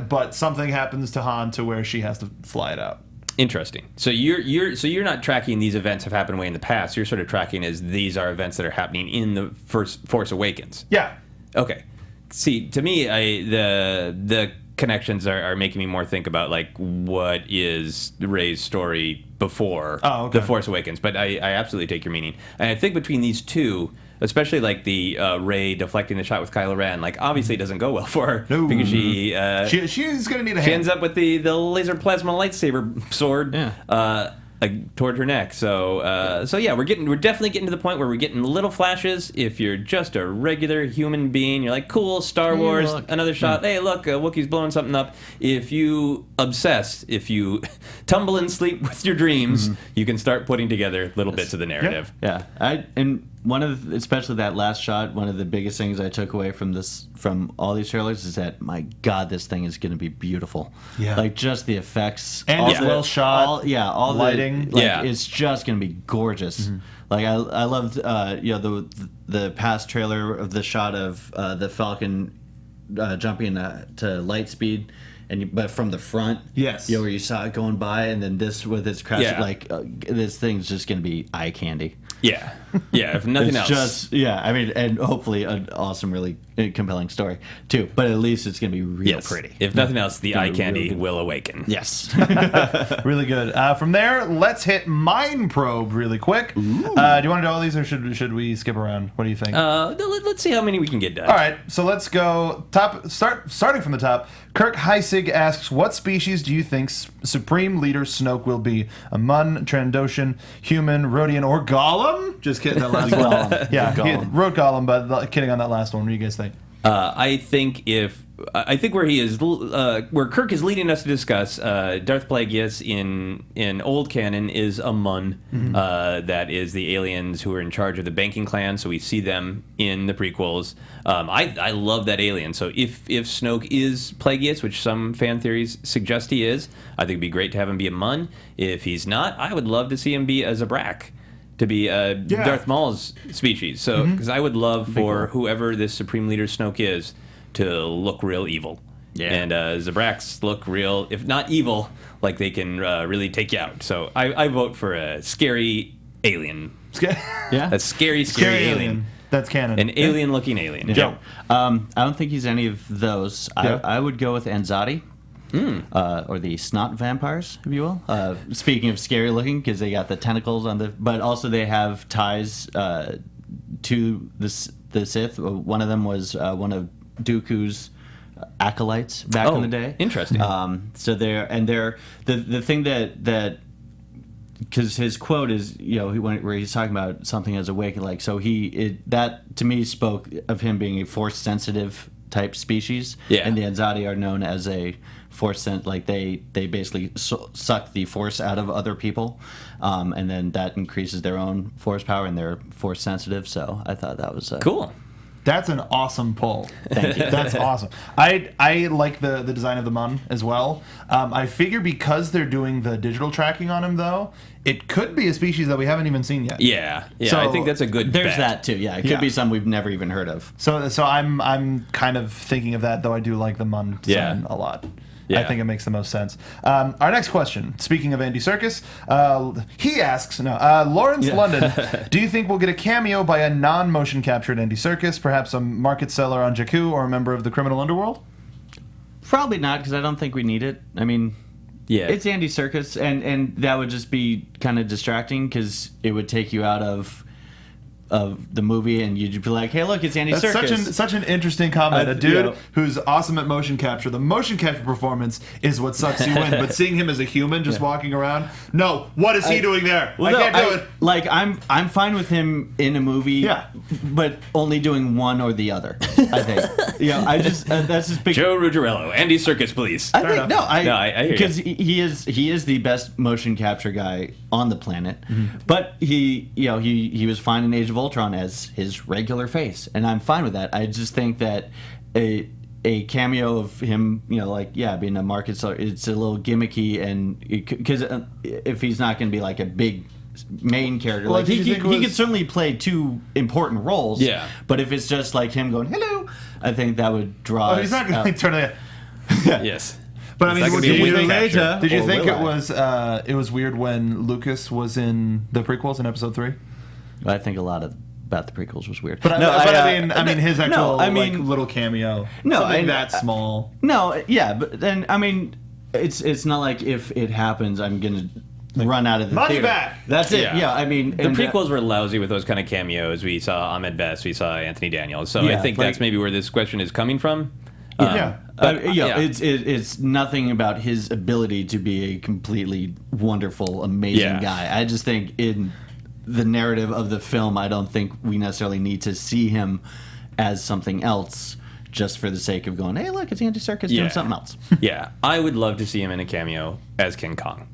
but something happens to Han to where she has to fly it out. Interesting. So you're not tracking these events have happened way in the past. You're sort of tracking as these are events that are happening in the first Force Awakens. Yeah, Okay. See, to me, the connections are making me more think about like what is Rey's story before the Force Awakens. But I absolutely take your meaning, and I think between these two, especially like the Rey deflecting the shot with Kylo Ren, like obviously it doesn't go well for her No. because she's gonna need a she hand. ends up with the laser plasma lightsaber sword. Yeah. Toward her neck. So yeah, we're definitely getting to the point where we're getting little flashes. If you're just a regular human being, you're like, cool, Star Wars, look. another shot. Hey, look, Wookiee's blowing something up. If you obsess, if you tumble and sleep with your dreams, you can start putting together little bits of the narrative. Yeah, and one of especially that last shot, one of the biggest things I took away from all these trailers is that, my God, this thing is going to be beautiful. Yeah. Like just the effects And all it's well shot, all lighting. it's just going to be gorgeous. Like I loved the past trailer of the shot of the Falcon jumping to light speed. But from the front, Yes. where you saw it going by, and then this with its crash, Yeah. this thing's just going to be eye candy. Yeah. If nothing It's else. just and hopefully an awesome, really compelling story too. But at least it's gonna be real pretty. If nothing else, the Gonna eye be candy real good. will awaken. Yes. Really good. From there, let's hit Mind Probe really quick. Do you want to do all these, or should we skip around? What do you think? Let's see how many we can get done. All right, so let's go starting from the top. Kirk Heisig asks, what species do you think Supreme Leader Snoke will be? A Mun, Trandoshan, human, Rodian, or Gollum? Just kidding, that last one. Gollum. Yeah, he Gollum. wrote Gollum, but kidding on that last one. What do you guys think? I think where he is, where Kirk is leading us to discuss, Darth Plagueis in old canon is a Mun. That is the aliens who are in charge of the banking clan. So we see them in the prequels. I love that alien. So if Snoke is Plagueis, which some fan theories suggest he is, I think it'd be great to have him be a Mun. If he's not, I would love to see him be a Zabrak, to be Darth Maul's species. So because I would love for whoever this Supreme Leader Snoke is to look real evil. Yeah. And Zabraks look real, if not evil, like they can really take you out. So I vote for a scary alien. Yeah, A scary alien. That's canon. An alien-looking alien. Yeah. Joe. I don't think he's any of those. Yeah. I would go with Anzati. Or the snot vampires, if you will. Speaking of scary looking, because they got the tentacles on the, but also they have ties to the Sith. One of them was one of Dooku's acolytes back in the day. Interesting. So they're the thing that because his quote is, where he's talking about something as awakened, like, so that to me spoke of him being a force sensitive type species. Yeah. And the Anzati are known as a force like they basically suck the force out of other people, and then that increases their own force power, and they're force sensitive. So I thought that was cool. That's an awesome poll. Thank you. That's awesome. I like the design of the Mun as well. I figure because they're doing the digital tracking on him, though, it could be a species that we haven't even seen yet. Yeah. So I think that's a good There's bet. that too. Yeah, it could be something we've never even heard of. So I'm kind of thinking of that, though I do like the Mun design a lot. Yeah. I think it makes the most sense. Our next question, speaking of Andy Serkis, he asks, Lawrence London, do you think we'll get a cameo by a non-motion captured Andy Serkis, perhaps a market seller on Jakku or a member of the criminal underworld? Probably not, because I don't think we need it. I mean, Yeah. it's Andy Serkis, and that would just be kind of distracting, because it would take you out of the movie, and you'd be like, hey, look, it's Andy That's Serkis. such an interesting comment. A dude Yeah. who's awesome at motion capture. The motion capture performance is what sucks you in, but seeing him as a human just walking around, no, what is he doing there? Well, I can't do it. Like, I'm fine with him in a movie, but only doing one or the other, I think. I just that's just big. Joe Ruggirello, Andy Serkis, please. I think I hear you. because he is the best motion capture guy on the planet, but he was fine in Age of Ultron as his regular face, and I'm fine with that. I just think that a cameo of him, being a market seller, it's a little gimmicky, and because if he's not going to be like a big main character, Well, like did you he think it was- could certainly play two important roles. Yeah. But if it's just like him going hello, I think that would draw. He's not going to turn it. Yes. But I It's mean, not gonna did be a you wing think, capture. did you Or think will it was weird when Lucas was in the prequels in Episode 3? I think a lot about the prequels was weird. But I mean his actual little cameo. No, something I- that small. No, yeah, but then I mean, it's not like if it happens, I'm gonna run out of the Money theater. back! That's it. Yeah. Yeah, I mean, The prequels were lousy with those kind of cameos. We saw Ahmed Best, we saw Anthony Daniels. So I Yeah, think like- that's maybe where this question is coming from. It's nothing about his ability to be a completely wonderful, amazing guy. I just think in the narrative of the film, I don't think we necessarily need to see him as something else just for the sake of going, hey, look, it's Andy Serkis doing something else. Yeah, I would love to see him in a cameo as King Kong.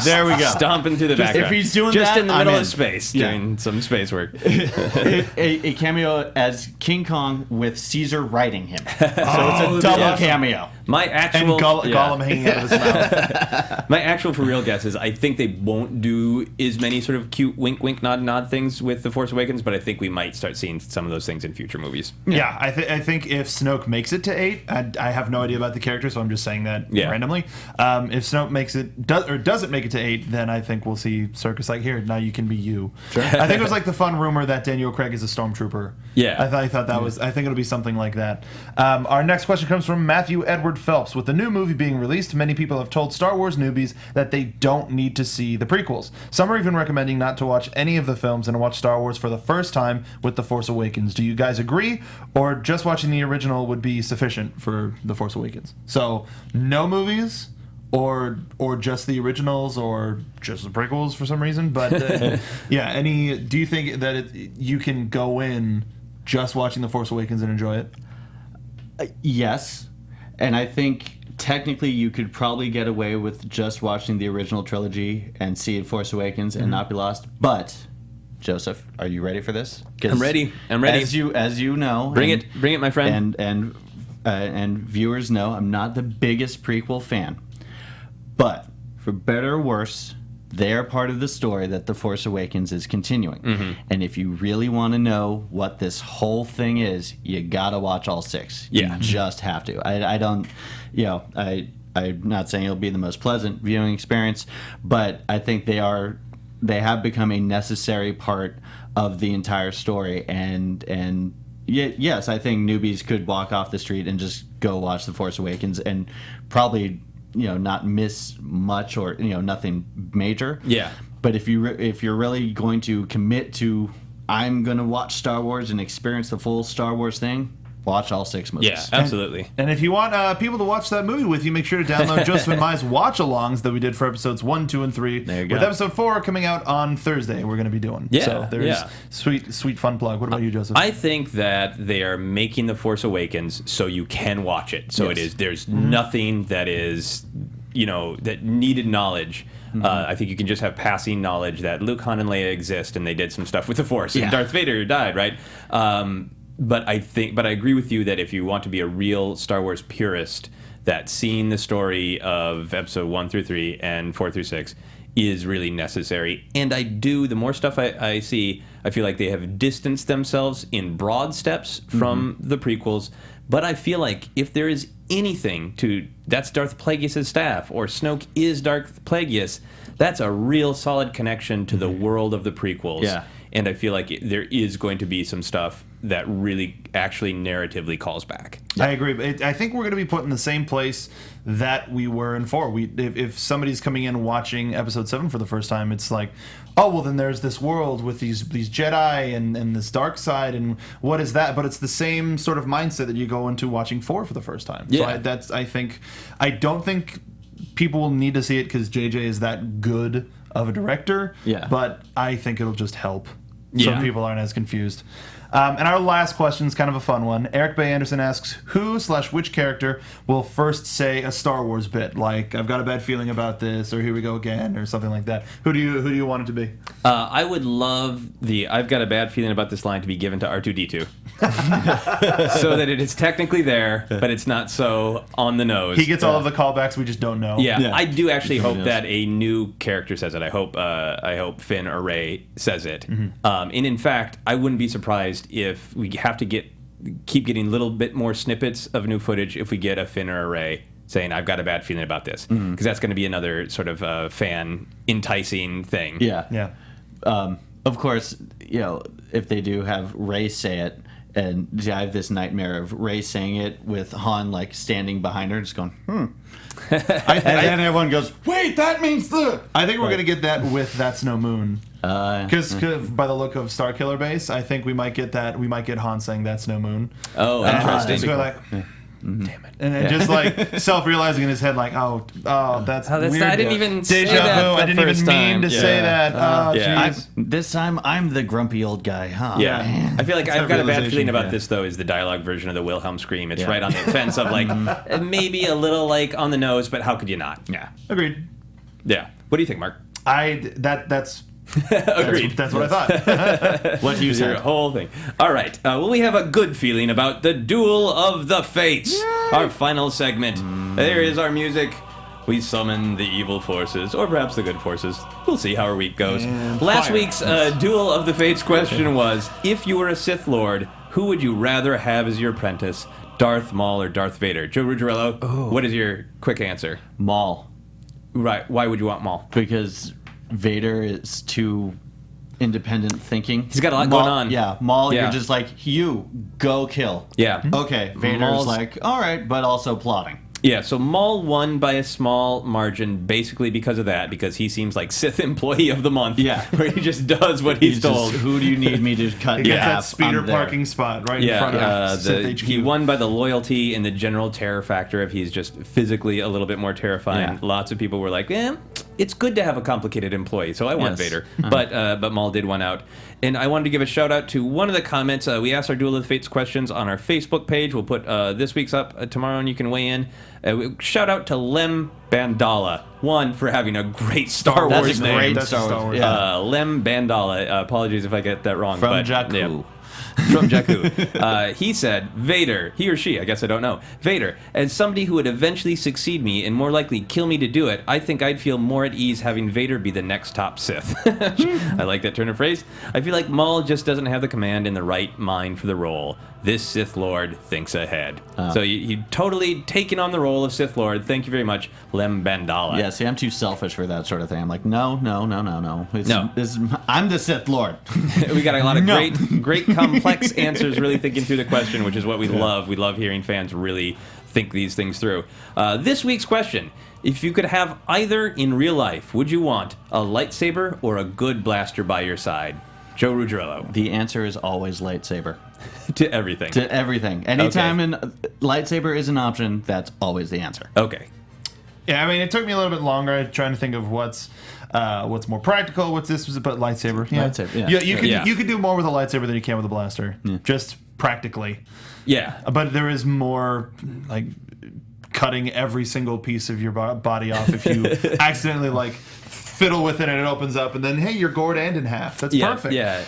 There we go. Stomping through the background. if he's doing just that, in the I'm middle in. of space, Yeah. doing some space work. a cameo as King Kong with Caesar riding him. So it's a double cameo. My And actual Gollum hanging out of his mouth. My actual for real guess is I think they won't do as many sort of cute wink wink nod nod things with The Force Awakens, but I think we might start seeing some of those things in future movies. Yeah, I think if Snoke makes it to 8, I have no idea about the character, so I'm just saying that randomly. If Snoke makes it doesn't make it to 8, then I think we'll see Serkis like, here, now you can be you. Sure. I think it was like the fun rumor that Daniel Craig is a stormtrooper. Yeah. I thought that was. I think it'll be something like that. Our next question comes from Matthew Edward Phelps. With the new movie being released, many people have told Star Wars newbies that they don't need to see the prequels. Some are even recommending not to watch any of the films and to watch Star Wars for the first time with The Force Awakens. Do you guys agree, or just watching the original would be sufficient for The Force Awakens? So no movies, or just the originals, or just the prequels for some reason. But yeah, do you think that you can go in just watching The Force Awakens and enjoy it? Yes. And I think technically you could probably get away with just watching the original trilogy and see Force Awakens and not be lost. But, Joseph, are you ready for this? I'm ready. I'm ready. As you know. Bring it, my friend. And viewers know I'm not the biggest prequel fan. But, for better or worse, they're part of the story that The Force Awakens is continuing. And if you really want to know what this whole thing is, you gotta watch all 6. Yeah. You just have to. I don't, I'm not saying it'll be the most pleasant viewing experience, but I think they have become a necessary part of the entire story. And yes, I think newbies could walk off the street and just go watch The Force Awakens and probably not miss much or nothing major. Yeah. But if you're really going to commit to, I'm going to watch Star Wars and experience the full Star Wars thing, watch all 6 movies. Yeah, absolutely. And if you want people to watch that movie with you, make sure to download Joseph and Mai's watch-alongs that we did for episodes 1, 2, and 3. There you go. With episode 4 coming out on Thursday, we're going to be doing. Yeah, So there's yeah. sweet fun plug. What about you, Joseph? I think that they are making The Force Awakens so you can watch it. So Yes. there's nothing that is, that needed knowledge. I think you can just have passing knowledge that Luke, Han, and Leia exist, and they did some stuff with the Force, and Darth Vader died, right? But I agree with you that if you want to be a real Star Wars purist, that seeing the story of episode 1 through 3 and 4 through 6 is really necessary. And the more stuff I see, I feel like they have distanced themselves in broad steps from the prequels. But I feel like if there is anything that's Darth Plagueis' staff, or Snoke is Darth Plagueis, that's a real solid connection to the world of the prequels. Yeah. And I feel like there is going to be some stuff that really actually narratively calls back. I agree. But I think we're going to be put in the same place that we were in 4. If somebody's coming in watching episode 7 for the first time, it's like, oh, well, then there's this world with these Jedi and this dark side, and what is that? But it's the same sort of mindset that you go into watching 4 for the first time. Yeah. So I don't think people will need to see it because JJ is that good of a director. Yeah. But I think it'll just help. Yeah. So people aren't as confused. And our last question is kind of a fun one. Eric Bay Anderson asks, who/which character will first say a Star Wars bit? Like, I've got a bad feeling about this, or here we go again, or something like that. Who do you want it to be? I would love I've got a bad feeling about this line to be given to R2-D2. So that it is technically there, but it's not so on the nose. He gets all of the callbacks, we just don't know. Yeah, I do actually hope that a new character says it. I hope Finn or Rey says it. And in fact, I wouldn't be surprised if we have to keep getting a little bit more snippets of new footage if we get a Finn or a Rey saying, I've got a bad feeling about this. Because that's going to be another sort of fan enticing thing. Yeah. Yeah. Of course, if they do have Rey say it, and I have this nightmare of Rey saying it with Han like standing behind her, just going, and then everyone goes, wait, that means the. I think we're going to get that with That's No Moon. Because by the look of Starkiller Base, I think we might get that. We might get Han saying That's No Moon. Oh, And interesting. just go like, damn it. And then just like self-realizing in his head, like, oh, that's weird. I didn't even say Deja that vu. the I didn't even first mean time. to say that. Oh, yeah. jeez. This time I'm the grumpy old guy, huh? Yeah, Man. I feel like That's I've that got a bad realization, feeling about yeah. this, though, is the dialogue version of the Wilhelm scream. It's right on the fence of, like, maybe a little, like, on the nose, but how could you not? Yeah. Agreed. Yeah. What do you think, Mark? That's Agreed. That's what I thought. What you Your said. whole thing. All right. Well, we have a good feeling about the Duel of the Fates, our final segment. There is our music. We summon the evil forces, or perhaps the good forces. We'll see how our week goes. Last week's Duel of the Fates question was, if you were a Sith Lord, who would you rather have as your apprentice, Darth Maul or Darth Vader? Joe Ruggirello, what is your quick answer? Maul. Right. Why would you want Maul? Because Vader is too independent thinking. He's got a lot going on. Yeah, Maul, Yeah. you're just like, you go kill. Yeah. Okay, Vader's Maul's- like, all right, but also plotting. Yeah, so Maul won by a small margin basically because of that, because he seems like Sith Employee of the Month. Yeah. Where he just does what he's just, told. who do you need me to cut He in gets that half? speeder I'm there. parking spot right in front Yeah, of Sith HQ. he won by the loyalty and the general terror factor of he's just physically a little bit more terrifying. Yeah. Lots of people were like, it's good to have a complicated employee, so I want Yes. Vader. But Maul did one out. And I wanted to give a shout out to one of the comments. We asked our Duel of the Fates questions on our Facebook page. We'll put this week's up tomorrow and you can weigh in. Shout out to Lem Bandala. One, for having a great Star That's Wars a name. great That's a Star Star Wars. Wars. Yeah. Lem Bandala. Apologies if I get that wrong. From but, Jakku. from Jakku. He said, Vader, he or she, I guess I don't know. Vader, as somebody who would eventually succeed me and more likely kill me to do it, I think I'd feel more at ease having Vader be the next top Sith. I like that turn of phrase. I feel like Maul just doesn't have the command in the right mind for the role. This Sith Lord thinks ahead. So you totally taken on the role of Sith Lord. Thank you very much, Lem Bandala. Yeah, see, I'm too selfish for that sort of thing. I'm like, no. No. I'm the Sith Lord. We got a lot of great complex answers, really thinking through the question, which is what we love. We love hearing fans really think these things through. This week's question: if you could have either in real life, would you want a lightsaber or a good blaster by your side? Joe Ruggirello. The answer is always lightsaber. To everything. To everything. Anytime lightsaber is an option, that's always the answer. Okay. Yeah, I mean, it took me a little bit longer trying to think of what's more practical, what's this, but lightsaber. Yeah. Lightsaber, yeah. You could do more with a lightsaber than you can with a blaster, just practically. Yeah. But there is more, like, cutting every single piece of your body off if you accidentally, like, fiddle with it and it opens up, and then hey, you're gored and in half. That's perfect. Yeah.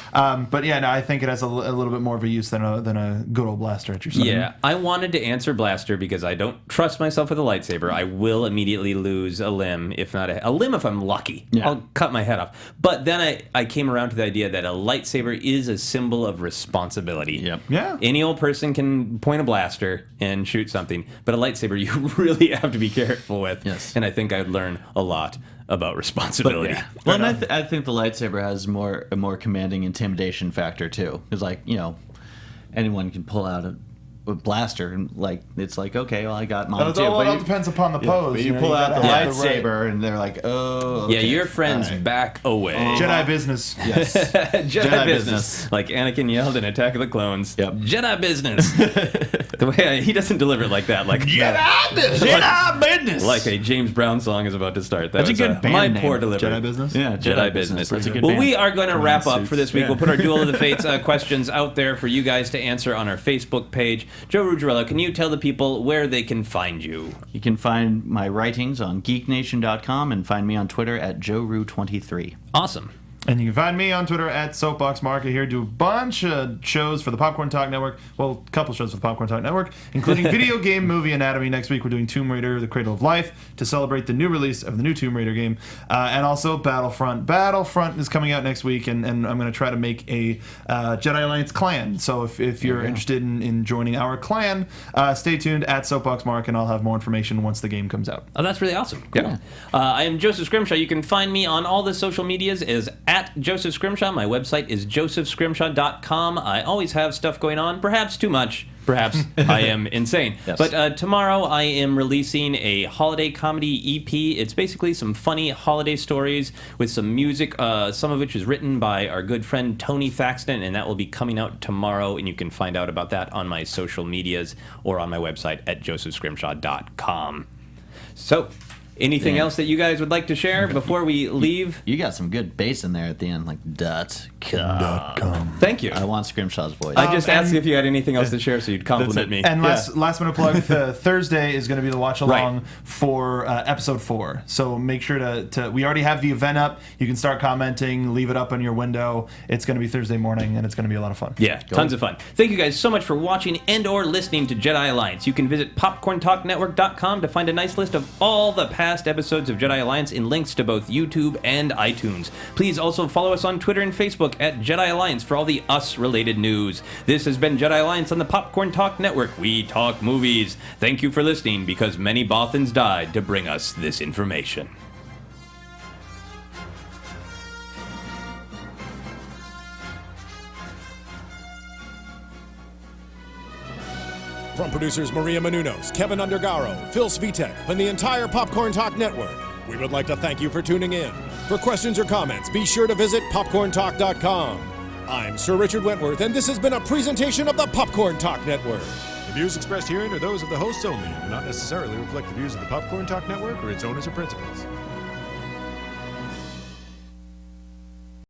But yeah, no, I think it has a little bit more of a use than a good old blaster at your side. Yeah, I wanted to answer blaster because I don't trust myself with a lightsaber. I will immediately lose a limb, if not a limb if I'm lucky. Yeah. I'll cut my head off. But then I came around to the idea that a lightsaber is a symbol of responsibility. Yep. Yeah. Any old person can point a blaster and shoot something, but a lightsaber you really have to be careful with. Yes. And I think I'd learn a lot about responsibility. Well, and I think the lightsaber has a more commanding intimidation factor too. Because anyone can pull out a blaster and it's like, okay, well, I got mine too. It all But depends upon the pose. But you pull out the lightsaber and they're like, oh, okay. Yeah, your friends back away. Jedi business. Yes. Jedi business. Like Anakin yelled in Attack of the Clones. Yep. Jedi business. The way he doesn't deliver it like that. Like Jedi business. Jedi business. Like a James Brown song is about to start. That's a good band my name. poor delivery. Jedi business. Yeah, Jedi business. That's a good Well, band. we are going to wrap up for this week. Yeah. We'll put our Duel of the Fates questions out there for you guys to answer on our Facebook page. Joe Ruggirello, can you tell the people where they can find you? You can find my writings on geeknation.com and find me on Twitter at JoeRu23. Awesome. And you can find me on Twitter at SoapboxMark. I here do a bunch of shows for the Popcorn Talk Network. Well, a couple shows for the Popcorn Talk Network, including Video Game Movie Anatomy. Next week we're doing Tomb Raider: The Cradle of Life to celebrate the new release of the new Tomb Raider game. And also Battlefront. Battlefront is coming out next week, and I'm going to try to make a Jedi Alliance clan. So if you're interested in joining our clan, stay tuned at SoapboxMark, and I'll have more information once the game comes out. Oh, that's really awesome. Cool. I am Joseph Scrimshaw. You can find me on all the social medias as at Joseph Scrimshaw. My website is josephscrimshaw.com. I always have stuff going on, perhaps too much. Perhaps I am insane. Yes. But tomorrow I am releasing a holiday comedy EP. It's basically some funny holiday stories with some music, some of which is written by our good friend Tony Thaxton, and that will be coming out tomorrow, and you can find out about that on my social medias or on my website at josephscrimshaw.com. So, anything else that you guys would like to share before we leave? You got some good bass in there at the end, like .com. Thank you. I want Scrimshaw's voice. I just asked if you had anything else to share so you'd compliment me. And last minute plug, Thursday is going to be the watch along for episode 4. So make sure to we already have the event up. You can start commenting, leave it up on your window. It's going to be Thursday morning, and it's going to be a lot of fun. Yeah, tons of fun. Thank you guys so much for watching and or listening to Jedi Alliance. You can visit popcorntalknetwork.com to find a nice list of all the past episodes of Jedi Alliance and links to both YouTube and iTunes. Please also follow us on Twitter and Facebook at Jedi Alliance for all the us-related news. This has been Jedi Alliance on the Popcorn Talk Network. We talk movies. Thank you for listening, because many Bothans died to bring us this information. From producers Maria Menounos, Kevin Undergaro, Phil Svitek, and the entire Popcorn Talk Network, we would like to thank you for tuning in. For questions or comments, be sure to visit popcorntalk.com. I'm Sir Richard Wentworth, and this has been a presentation of the Popcorn Talk Network. The views expressed herein are those of the hosts only and do not necessarily reflect the views of the Popcorn Talk Network or its owners or principals.